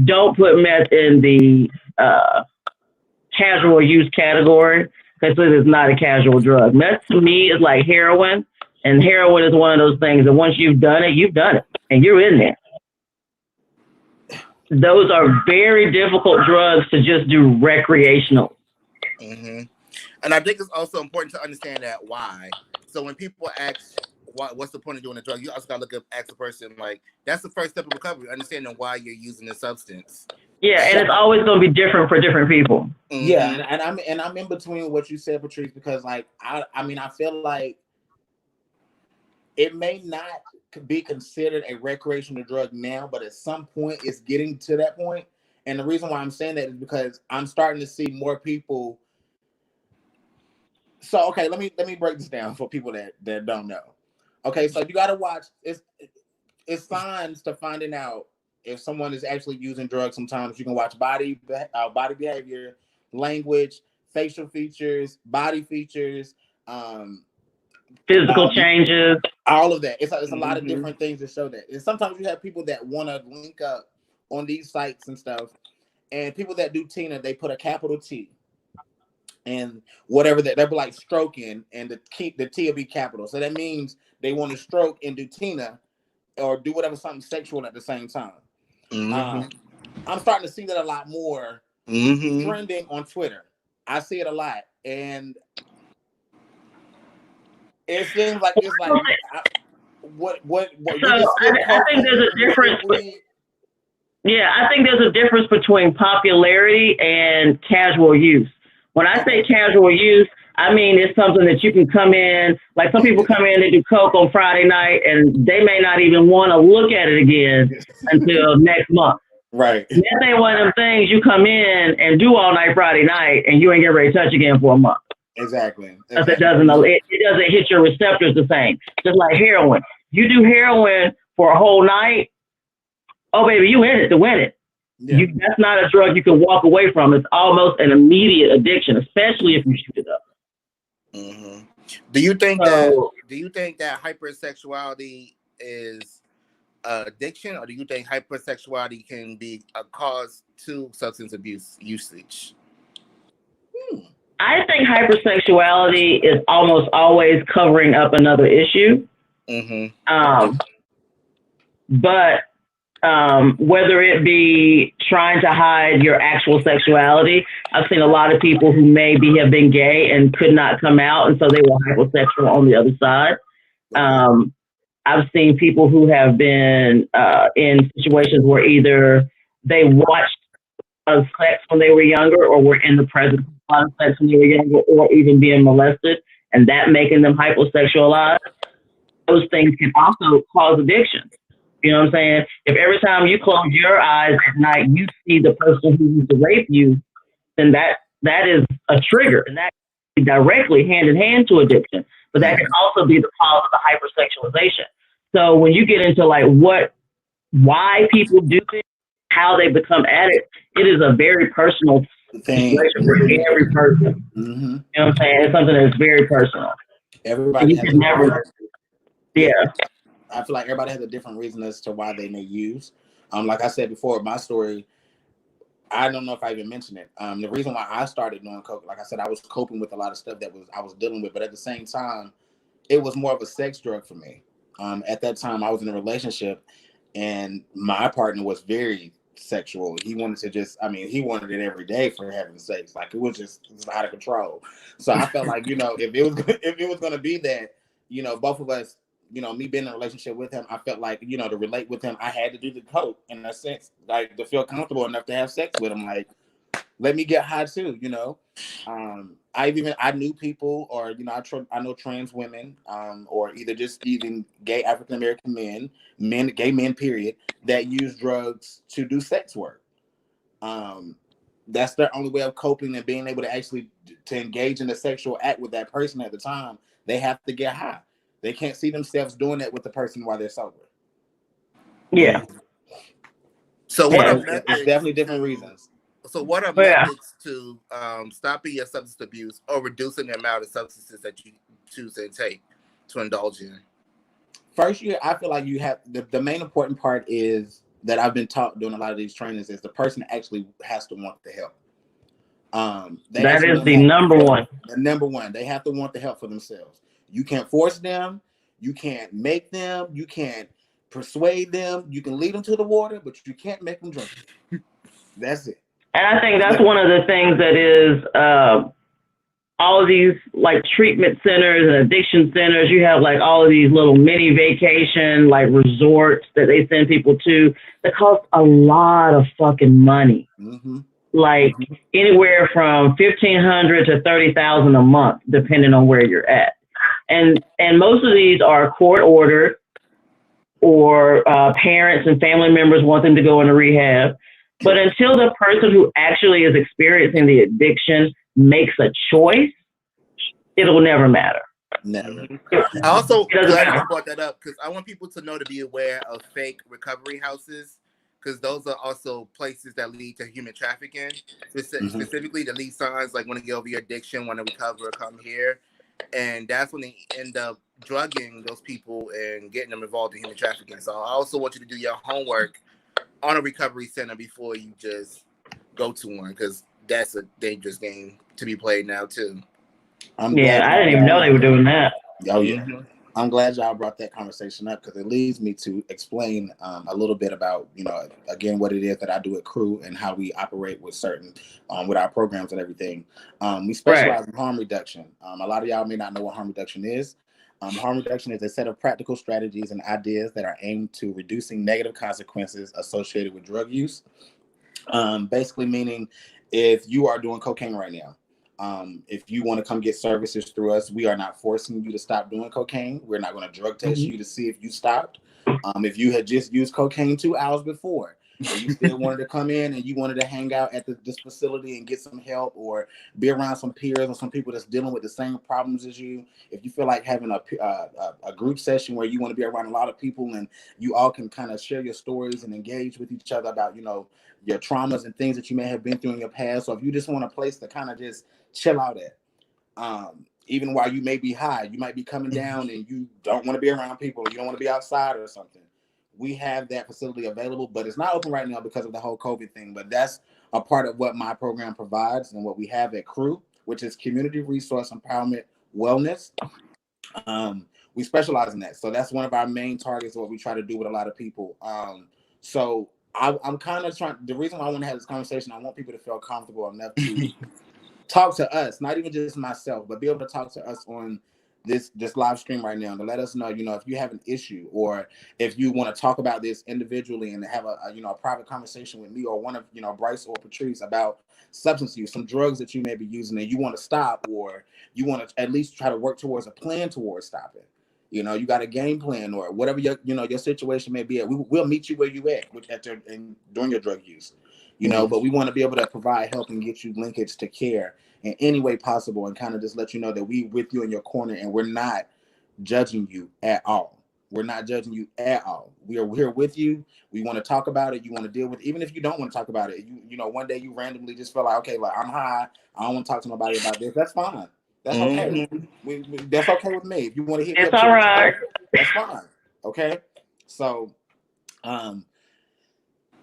don't put meth in the casual use category. because it is not a casual drug. Meth to me is like heroin, and heroin is one of those things that once you've done it, and you're in there. Those are very difficult drugs to just do recreational. Mm-hmm. And I think it's also important to understand that why. So when people ask, what's the point of doing a drug? You also got to ask the person, like, that's the first step of recovery, understanding why you're using the substance. Yeah, and it's always going to be different for different people. Mm-hmm. Yeah, and I'm in between what you said, Patrice, because like I feel like it may not be considered a recreational drug now, but at some point it's getting to that point. And the reason why I'm saying that is because I'm starting to see more people. So okay, let me break this down for people that don't know. Okay, so you got to watch. It's signs to finding out if someone is actually using drugs. Sometimes you can watch body behavior, language, facial features, body features, physical changes, all of that. It's a lot of different things to show that. And sometimes you have people that want to link up on these sites and stuff, and people that do Tina, they put a capital T. And whatever they'll be like stroking, and the T will be capital. So that means they want to stroke and do Tina or do whatever, something sexual at the same time. I'm starting to see that a lot more trending on Twitter. I see it a lot, and it seems like it's like what. So I think there's a difference. Yeah, I think there's a difference between popularity and casual use. When I say casual use, I mean it's something that you can come in, like some people come in, they do coke on Friday night, and they may not even want to look at it again until next month. Right. That ain't one of them things you come in and do all night Friday night, and you ain't get ready to touch again for a month. Exactly. Because it doesn't hit your receptors the same. Just like heroin. You do heroin for a whole night, oh baby, you in it to win it. Yeah. That's not a drug you can walk away from. It's almost an immediate addiction, especially if you shoot it up. Mm-hmm. Do you think that hypersexuality is addiction, or do you think hypersexuality can be a cause to substance abuse usage? I think hypersexuality is almost always covering up another issue. But whether it be trying to hide your actual sexuality, I've seen a lot of people who maybe have been gay and could not come out, and so they were hypersexual on the other side. I've seen people who have been in situations where either they watched sex when they were younger, or were in the presence of a lot of sex when they were younger, or even being molested, and that making them hypersexualized. Those things can also cause addiction. You know what I'm saying? If every time you close your eyes at night, you see the person who used to rape you, then that is a trigger, and that can be directly hand in hand to addiction. But that can also be the cause of the hypersexualization. So when you get into like why people do it, how they become addicts, it is a very personal situation for every person. You know what I'm saying? It's something that's very personal. Everybody has Yeah. I feel like everybody has a different reason as to why they may use. Like I said before, my story, I don't know if I even mentioned it. The reason why I started doing coke, like I said, I was coping with a lot of stuff I was dealing with, but at the same time, it was more of a sex drug for me. At that time, I was in a relationship, and my partner was very sexual. He wanted to he wanted it every day, for heaven's sakes. Like it was out of control. So I felt like, if it was going to be that, both of us, me being in a relationship with him, I felt like, to relate with him, I had to do the coke in a sense, like to feel comfortable enough to have sex with him. Like, let me get high too, I knew people, or, I know trans women, or either just even gay African-American men, gay men, period, that use drugs to do sex work. That's their only way of coping and being able to actually to engage in a sexual act with that person at the time. They have to get high. They can't see themselves doing that with the person while they're sober. Yeah. So it's definitely different reasons. So what are methods to stopping your substance abuse or reducing the amount of substances that you choose to take to indulge in? First, I feel like you have the main important part is that I've been taught during a lot of these trainings is the person actually has to want the help. That is the number one. The number one. They have to want the help for themselves. You can't force them. You can't make them. You can't persuade them. You can lead them to the water, but you can't make them drink it. That's it. And I think that's one of the things that is all of these like treatment centers and addiction centers. You have like all of these little mini vacation like resorts that they send people to that cost a lot of fucking money. Mm-hmm. Like anywhere from $1,500 to $30,000 a month, depending on where you're at. And most of these are court ordered, or parents and family members want them to go into rehab. But until the person who actually is experiencing the addiction makes a choice, it'll never matter. Never. I also glad you brought that up, because I want people to know to be aware of fake recovery houses, because those are also places that lead to human trafficking. Specifically, the lead signs like want to get over your addiction, want to recover, come here. And that's when they end up drugging those people and getting them involved in human trafficking. So I also want you to do your homework on a recovery center before you just go to one, because that's a dangerous game to be played now too. I didn't even know they were doing that. Oh yeah. Mm-hmm. I'm glad y'all brought that conversation up, because it leads me to explain a little bit about, again, what it is that I do at Crew and how we operate with certain, with our programs and everything. We specialize in harm reduction. A lot of y'all may not know what harm reduction is. Harm reduction is a set of practical strategies and ideas that are aimed to reducing negative consequences associated with drug use. Basically meaning, if you are doing cocaine right now, if you want to come get services through us, we are not forcing you to stop doing cocaine. We're not going to drug test you to see if you stopped. If you had just used cocaine 2 hours before, and you still wanted to come in and you wanted to hang out at this facility and get some help, or be around some peers or some people that's dealing with the same problems as you, if you feel like having a group session where you want to be around a lot of people and you all can kind of share your stories and engage with each other about, your traumas and things that you may have been through in your past. So if you just want a place to kind of just chill out at, even while you may be high, you might be coming down and you don't want to be around people, you don't want to be outside or something, we have that facility available, but it's not open right now because of the whole COVID thing. But that's a part of what my program provides and what we have at Crew, which is Community Resource Empowerment Wellness. We specialize in that. So that's one of our main targets, what we try to do with a lot of people. So I'm kind of trying, the reason why I want to have this conversation, I want people to feel comfortable enough to talk to us, not even just myself, but be able to talk to us on this live stream right now, to let us know, if you have an issue, or if you want to talk about this individually and have a private conversation with me or one of, Bryce or Patrice about substance use, some drugs that you may be using and you want to stop, or you want to at least try to work towards a plan towards stopping. You got a game plan, or whatever your situation may be at. We'll meet you where you at during your drug use, but we want to be able to provide help and get you linkage to care in any way possible, and kind of just let you know that we with you in your corner, and we're not judging you at all. We're not judging you at all. We are here with you. We want to talk about it. You want to deal with it. Even if you don't want to talk about it, one day you randomly just feel like, okay, like I'm high, I don't want to talk to nobody about this. That's fine. That's okay. That's okay with me. If you want to hit me, it's all right. That's fine. Okay. So, I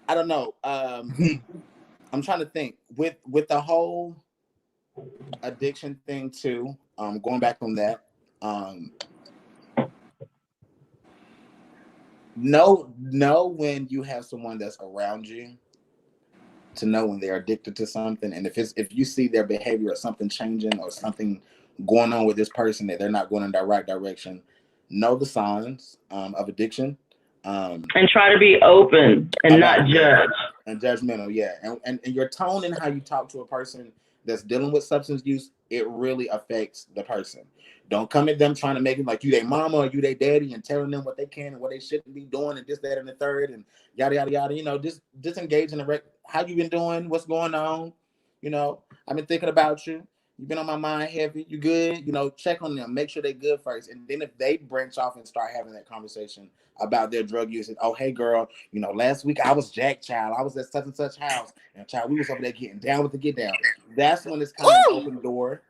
don't know. I'm trying to think with the whole addiction thing too. Going back from that. Know when you have someone that's around you, to know when they're addicted to something, and if you see their behavior or something changing or something going on with this person that they're not going in the right direction, know the signs of addiction, and try to be open and not judge and judgmental. And your tone and how you talk to a person that's dealing with substance use, it really affects the person. Don't come at them trying to make it like you their mama or you their daddy and telling them what they can and what they shouldn't be doing and this, that, and the third and yada, yada, yada. Just disengage in the how you been doing, what's going on. I've been thinking about you. You've been on my mind heavy. You good? Check on them. Make sure they're good first. And then if they branch off and start having that conversation about their drug use, and, oh, hey, girl, last week I was Jack Child. I was at such and such house. And child, we was over there getting down with the get down. That's when it's kind of an open door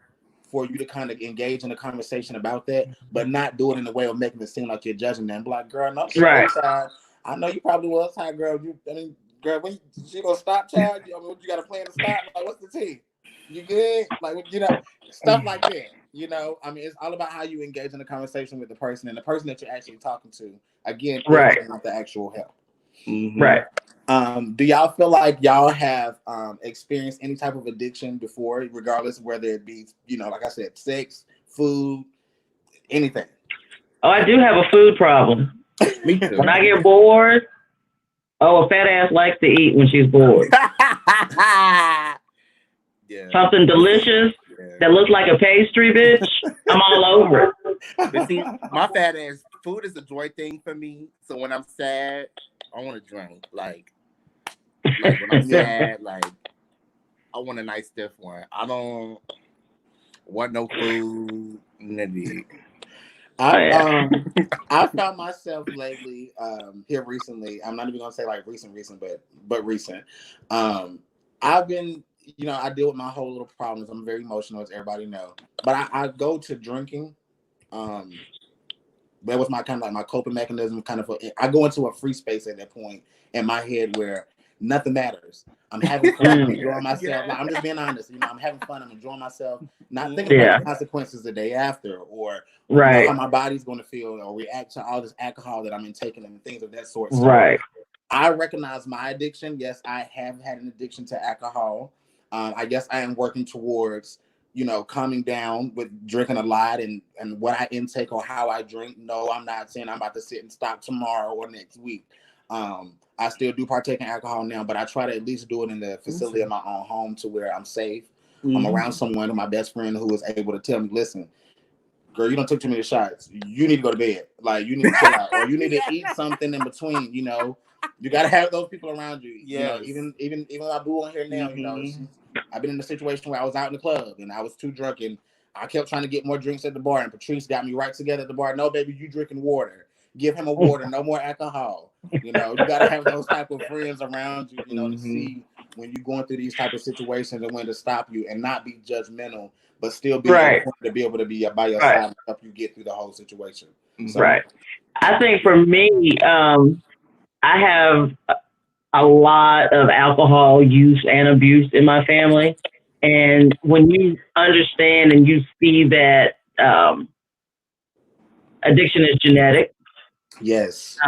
for you to kind of engage in a conversation about that, but not do it in a way of making it seem like you're judging them. Be like, girl, no, right. Child. I know you probably was high, girl. Girl, when she gonna stop, child? You got a plan to stop? Like, what's the tea? You good? Like, you know, stuff like that. You know, I mean, it's all about how you engage in the conversation with the person and the person that you're actually talking to. Again, Right. is not the actual help. Mhm. Right. Do y'all feel like y'all have experienced any type of addiction before, regardless of whether it be, you know, like I said, sex, food, anything? Oh, I do have a food problem. Me too. When I get bored, a fat ass likes to eat when she's bored. Yeah. Something delicious Yeah. that looks like a pastry, bitch. I'm all over it. But see, my fat ass, food is a joy thing for me. So when I'm sad, I want to drink. Like when I'm sad, like I want a nice stiff one. I don't want no food. Nitty. I found myself lately, here recently. I'm not even gonna say like recent, but recent. I've been, you know, I deal with my whole little problems. I'm very emotional, as everybody know. But I go to drinking. That was my kind of like my coping mechanism. I go into a free space at that point in my head where nothing matters. I'm having fun, I'm enjoying myself. Like, I'm just being honest. You know, I'm having fun, I'm enjoying myself, not thinking about the consequences the day after, or you know, how my body's going to feel or react to all this alcohol that I'm intaking and things of that sort. So I recognize my addiction. Yes, I have had an addiction to alcohol. I guess I am working towards, you know, calming down with drinking a lot and what I intake or how I drink. No, I'm not saying I'm about to sit and stop tomorrow or next week. I still do partake in alcohol now, but I try to at least do it in the facility of my own home to where I'm safe. I'm around someone, my best friend, who is able to tell me, listen, girl, you don't took too many shots. You need to go to bed. Like, you need to chill out, or you need to eat something in between. You know, you got to have those people around you. Yes. You know, even my boo on here now. You know, I've been in a situation where I was out in the club and I was too drunk and I kept trying to get more drinks at the bar, and Patrice got me right together at the bar. No, baby, you drinking water. Give him a water. No more alcohol. You know, you got to have those type of friends around you. You know, to see when you're going through these type of situations and when to stop you and not be judgmental, but still be able to be able to be by your side and help you get through the whole situation. So, I think for me, I have a lot of alcohol use and abuse in my family. And when you understand and you see that addiction is genetic. Yes.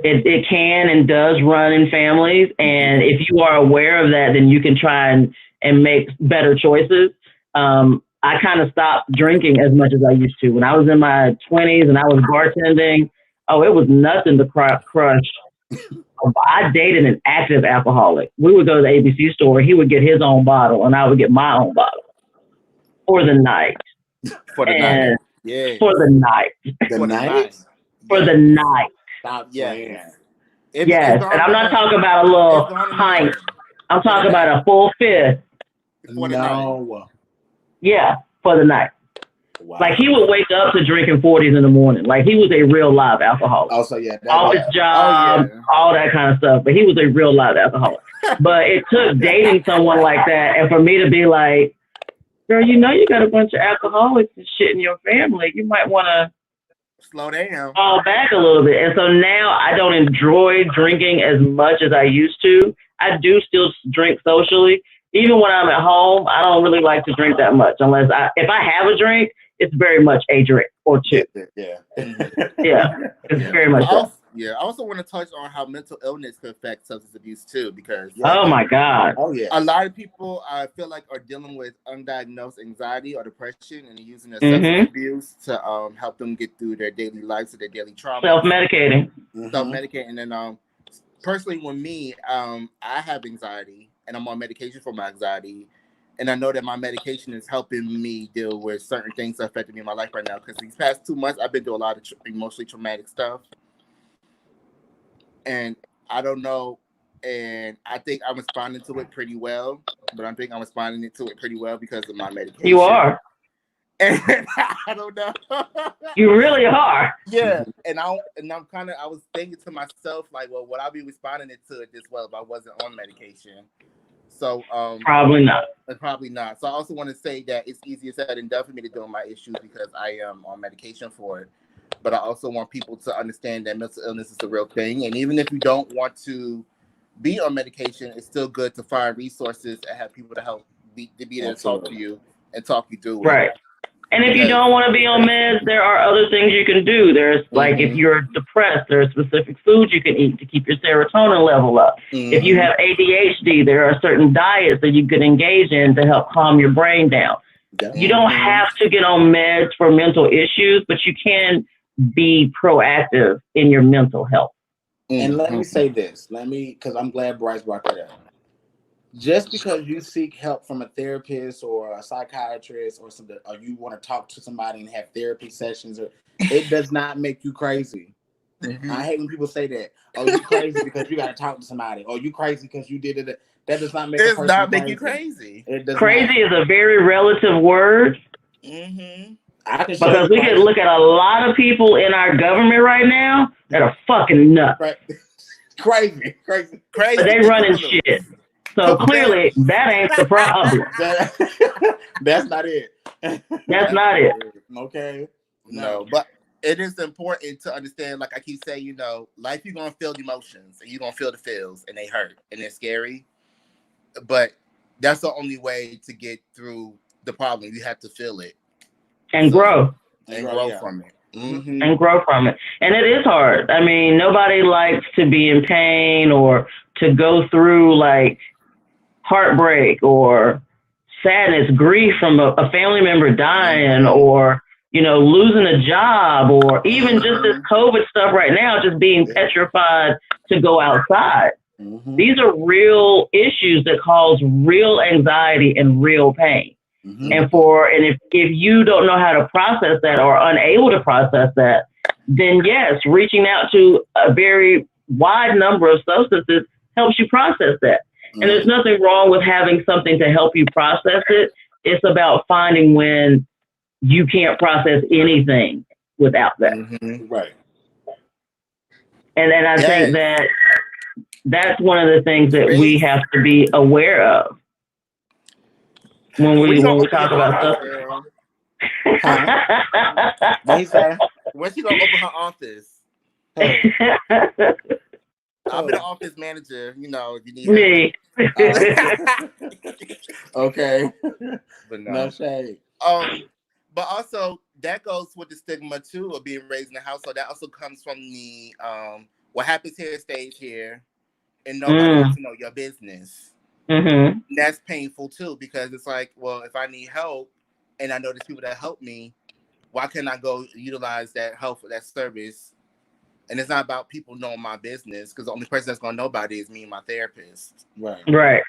It can and does run in families. And if you are aware of that, then you can try and make better choices. I kind of stopped drinking as much as I used to. When I was in my 20s and I was bartending, it was nothing to crush. I dated an active alcoholic. We would go to the ABC store. He would get his own bottle and I would get my own bottle for the night. For the night. Yeah. For the night. The night? For the night. Stop playing. Yes. And I'm not talking about a little pint. I'm talking about a full fifth. For the night. Yeah, for the night. Wow. Like, he would wake up to drinking 40s in the morning. Like, he was a real live alcoholic. Also, yeah. All his job, all that kind of stuff. But he was a real live alcoholic. But it took dating someone like that and for me to be like, girl, you know you got a bunch of alcoholics and shit in your family. You might want to slow down, fall back a little bit. And so now I don't enjoy drinking as much as I used to. I do still drink socially. Even when I'm at home, I don't really like to drink that much unless if I have a drink, it's very much a drink or two. It's very much so. I also want to touch on how mental illness can affect substance abuse too, because oh my God, a lot of people I feel like are dealing with undiagnosed anxiety or depression and using their substance abuse to help them get through their daily lives or their daily trauma. Self-medicating, and then personally, with me, I have anxiety and I'm on medication for my anxiety. And I know that my medication is helping me deal with certain things that affecting me in my life right now. Because these past 2 months, I've been through a lot of emotionally traumatic stuff. And I don't know. And I think I'm responding to it pretty well. But I think I'm responding to it pretty well because of my medication. You are. And I don't know. You really are. Yeah. And I was thinking to myself, like, well, would I be responding to it this well if I wasn't on medication? So probably not. Probably not. So I also want to say that it's easier said than done for me to deal with my issues because I am on medication for it. But I also want people to understand that mental illness is a real thing. And even if you don't want to be on medication, it's still good to find resources and have people to help be there to talk to you and talk you through it. Right. And if you don't want to be on meds, there are other things you can do. There's like if you're depressed, there are specific foods you can eat to keep your serotonin level up. If you have ADHD, there are certain diets that you can engage in to help calm your brain down. You don't have to get on meds for mental issues, but you can be proactive in your mental health. And let me say this, because I'm glad Bryce brought that up. Just because you seek help from a therapist or a psychiatrist or something, or you want to talk to somebody and have therapy sessions, or it does not make you crazy. I hate when people say that. Oh, you crazy because you got to talk to somebody. Oh, you crazy because you did it. That does not make it does not make you crazy. It does crazy is a very relative word. Because we can look at a lot of people in our government right now that are fucking nuts. Right. Crazy. But they running shit. So clearly, that ain't the problem. That's not it. That's not it. Okay. No, but it is important to understand, like I keep saying, life, you're going to feel the emotions and you're going to feel the feels and they hurt and they're scary. But that's the only way to get through the problem. You have to feel it. And grow. And grow from it. And grow from it. And it is hard. I mean, nobody likes to be in pain or to go through like heartbreak or sadness, grief from a family member dying or, losing a job or even just this COVID stuff right now, just being petrified to go outside. These are real issues that cause real anxiety and real pain. And if you don't know how to process that or unable to process that, then yes, reaching out to a very wide number of substances helps you process that. And there's nothing wrong with having something to help you process it. It's about finding when you can't process anything without that. Right. And then I think that's one of the things that we have to be aware of when we talk about stuff. When's she gonna open her office? I'll be the office manager, if you need me. Okay. But no shade. But also that goes with the stigma too of being raised in the household. That also comes from the what happens here stays here, and nobody wants to know your business. That's painful too, because it's like, well, if I need help and I know there's people that help me, why can't I go utilize that help, that service? And it's not about people knowing my business, because the only person that's gonna know about it is me and my therapist. Right.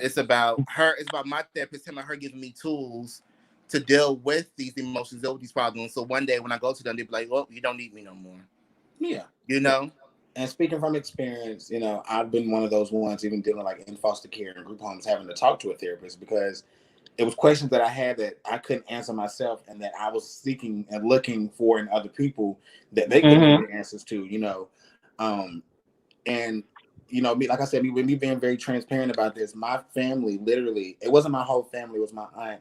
It's about her. It's about my therapist, him and her giving me tools to deal with these emotions, deal with these problems. So one day when I go to them, they'll be like, "Well, you don't need me no more." Yeah. And speaking from experience, I've been one of those ones, even dealing like in foster care and group homes, having to talk to a therapist because it was questions that I had that I couldn't answer myself, and that I was seeking and looking for in other people that they couldn't get the answers to, and like I said, with me being very transparent about this, my family literally, it wasn't my whole family, it was my aunt.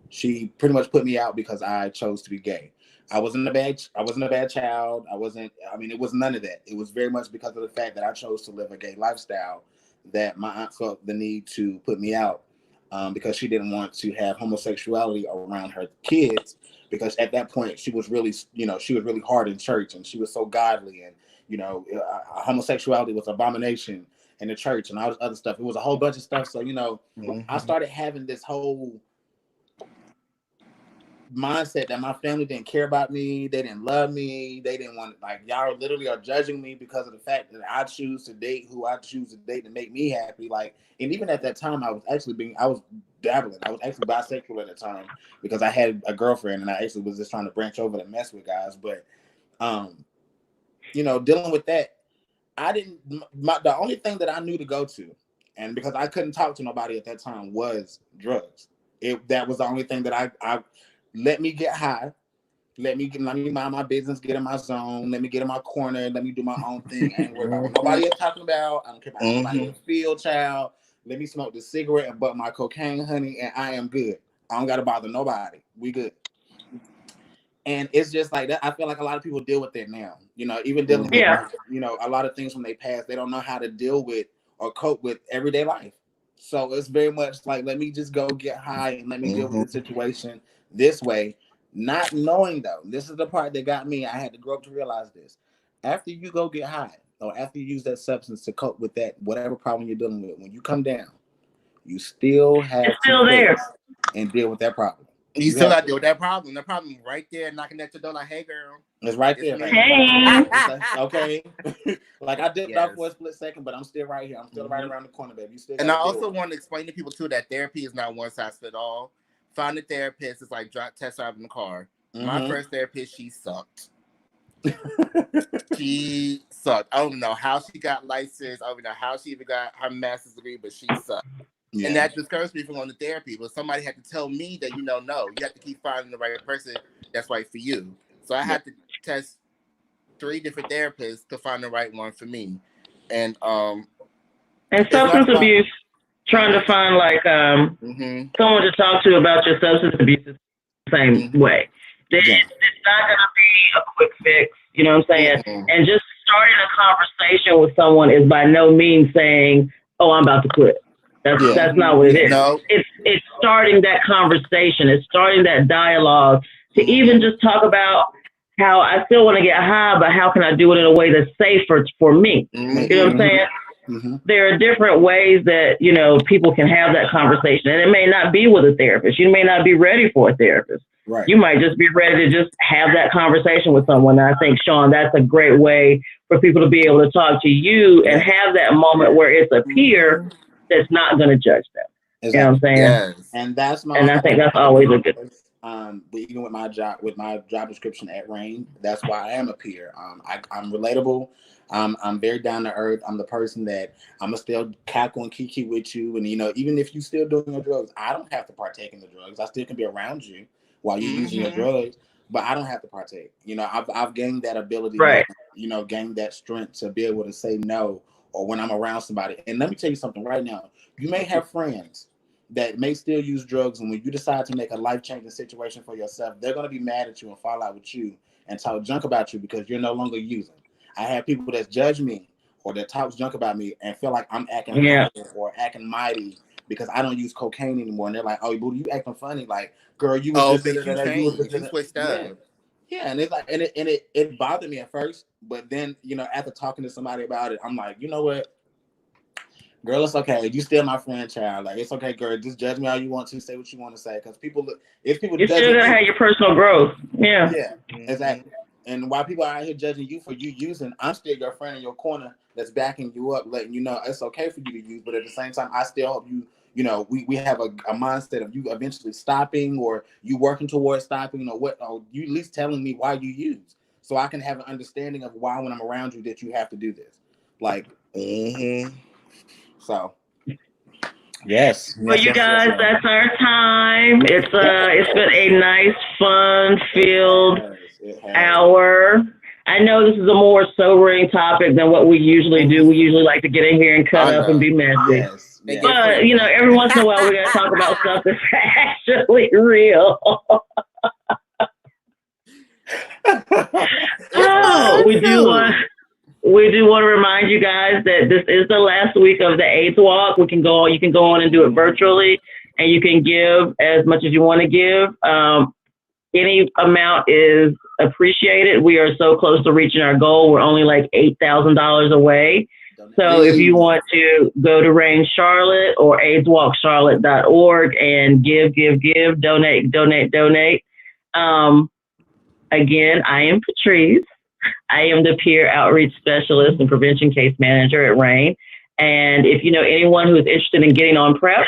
She pretty much put me out because I chose to be gay. I wasn't a bad child. It was none of that. It was very much because of the fact that I chose to live a gay lifestyle that my aunt felt the need to put me out. Because she didn't want to have homosexuality around her kids, because at that point she was really hard in church, and she was so godly, and homosexuality was abomination in the church and all this other stuff. It was a whole bunch of stuff. So I started having this whole mindset that my family didn't care about me, they didn't love me, they didn't want, like, y'all literally are judging me because of the fact that I choose to date who I choose to date to make me happy. Like, and even at that time I was dabbling. I was actually bisexual at the time because I had a girlfriend and I actually was just trying to branch over to mess with guys. But dealing with that, the only thing that I knew to go to, and because I couldn't talk to nobody at that time, was drugs. That was the only thing that I let me get high. Let me mind my business, get in my zone. Let me get in my corner. Let me do my own thing. I ain't worried about what nobody is talking about. I don't care about anybody else feel, child. Let me smoke the cigarette and butt my cocaine, honey, and I am good. I don't got to bother nobody. We good. And it's just like that. I feel like a lot of people deal with that now. Even dealing with, a lot of things from their past, they don't know how to deal with or cope with everyday life. So it's very much like, let me just go get high and let me deal with the Mm-hmm. situation this way. Not knowing though, this is the part that got me. I had to grow up to realize this. After you go get high, or after you use that substance to cope with that whatever problem you're dealing with, when you come down, you still It's have to still there. face and deal with that problem. You You still have got to to. deal with that problem. The problem right there, knocking at your door like, "Hey, girl, It's right it's there, me." baby. Hey. It's like, okay. Like I dipped off Yes. for a split second, but I'm still right here. I'm still right Mm-hmm. around the corner, baby. You still And got I to deal also with want to explain to people too that therapy is not one size fit all. Find a therapist is like test drive in the car. it. My first therapist, she sucked. She sucked. I don't even know how she got licensed. I don't even know how she even got her master's degree, but she sucked. Yeah. And that discouraged me from going to therapy. But somebody had to tell me that, no, you have to keep finding the right person that's right for you. So I had to test 3 different therapists to find the right one for me. And And it's not substance about. abuse, trying to find like Mm-hmm, someone to talk to about your substance abuse is the same mm-hmm, way. Yeah. It's not going to be a quick fix, you know what I'm saying? mm-hmm. And just starting a conversation with someone is by no means saying, "Oh, I'm about to quit." Yeah. That's not what it Yeah. is. No. It's starting that conversation. It's starting that dialogue to even just talk about how I still want to get high, but how can I do it in a way that's safer for me? Me. You know what I'm Mm-hmm. saying? Mm-hmm. There are different ways that people can have that conversation, and it may not be with a therapist. You may not be ready for a therapist. Right. You might just be ready to just have that conversation with someone. And I think, Shawn, that's a great way for people to be able to talk to you and have that moment where it's a peer Mm-hmm. that's not going to judge them. You know what I'm Exactly. saying? Yes. And that's And my I think whole that's always a good. but even with my job description at Rain, that's why I am a peer. I'm relatable. I'm very down to earth. I'm the person that I'm gonna still cackle and kiki with you. And even if you still doing your drugs, I don't have to partake in the drugs. I still can be around you while you're using your Mm-hmm. drugs, but I don't have to partake. I've gained that ability now. Right. Gained that strength to be able to say no, or when I'm around somebody. And let me tell you something right now. You may have friends that may still use drugs, and when you decide to make a life-changing situation for yourself, they're going to be mad at you and fall out with you and talk junk about you because you're no longer using. I have people that judge me or that talk junk about me and feel like I'm acting Yeah. higher or acting mighty because I don't use cocaine anymore, and they're like, "Oh, booty, you acting funny? Like, girl, you was Oh, just bitch, you you was changed. You just switched yeah." up. Yeah, and it's like, and it bothered me at first, but then after talking to somebody about it, I'm like, you know what, girl, it's okay. You still my friend, child. Like, it's okay, girl. Just judge me how you want to. Say what you want to say, because if people You're still judging going to you, have your personal growth. Yeah. yeah, Mm-hmm. exactly. And while people are out here judging you for you using, I'm still your friend in your corner that's backing you up, letting you know it's okay for you to use. But at the same time, I still hope you, we have a mindset of you eventually stopping or you working towards stopping or you at least telling me why you use. So I can have an understanding of why when I'm around you that you have to do this. Like, Mm-hmm. so. Yes. Well, Yes, you yes, yes, guys, yes. that's our time. It's been a nice, fun filled It has. hour. I know this is a more sobering topic than what we usually do. We usually like to get in here and cut I up and know. be messy. Yes. They Yes. get But, freaky. every once in a while we're going to talk about stuff that's actually real. It's fun we do want too. we do want to remind you guys that this is the last week of the AIDS walk. You can go on and do it virtually, and you can give as much as you want to give. Any amount is appreciated. We are so close to reaching our goal. We're only like $8,000 away. So if you want to go to Rain Charlotte or AIDSWalkCharlotte.org and give, donate. Again, I am Patrice. I am the peer outreach specialist and prevention case manager at Rain. And if you know anyone who is interested in getting on PrEP,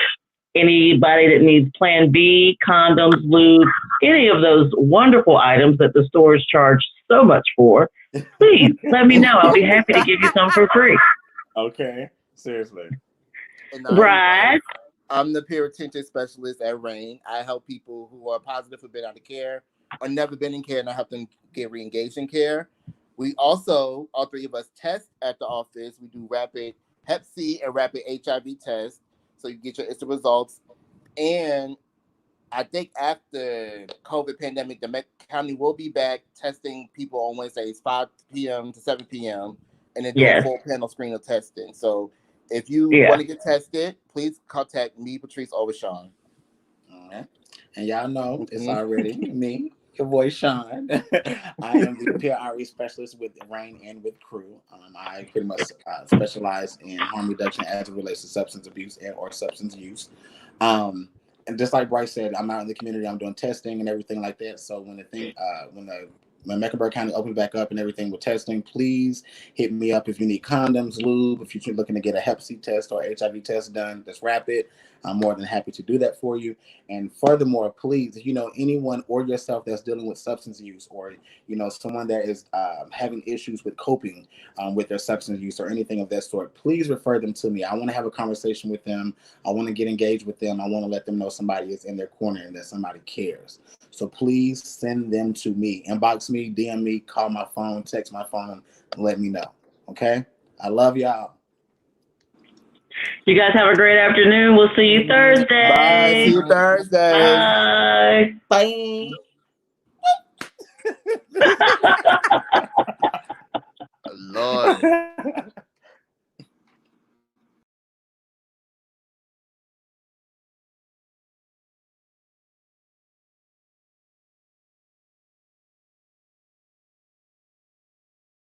anybody that needs Plan B, condoms, lube, any of those wonderful items that the stores charge so much for, please let me know. I'll be happy to give you some for free. Okay. Seriously. And Bryce. I'm the peer retention specialist at Rain. I help people who are positive for being out of care or never been in care, and I help them get re-engaged in care. We also, all 3 of us, test at the office. We do rapid Hep C and rapid HIV tests, so you get your instant results. And I think after COVID pandemic, the county will be back testing people on Wednesdays, 5 p.m. to 7 p.m., and then do a Yes. full panel screen of testing. So If you Yeah. want to get tested, please contact me, Patrice, or Shawn. All right. And y'all know it's already me, your boy Shawn. I am the peer outreach specialist with Rain and with Crew. I pretty much specialize in harm reduction as it relates to substance abuse and or substance use. And just like Bryce said, I'm out in the community. I'm doing testing and everything like that. So when Mecklenburg County opens back up and everything with testing, please hit me up if you need condoms, lube, if you're looking to get a Hep C test or HIV test done that's rapid. I'm more than happy to do that for you. And furthermore, please, if you know anyone or yourself that's dealing with substance use, or someone that is having issues with coping with their substance use or anything of that sort, please refer them to me. I want to have a conversation with them. I want to get engaged with them. I want to let them know somebody is in their corner and that somebody cares. So please send them to me. Inbox me, DM me, call my phone, text my phone, and let me know. Okay? I love y'all. You guys have a great afternoon. We'll see you Thursday. Bye. See you Thursday. Bye. Bye. Lord.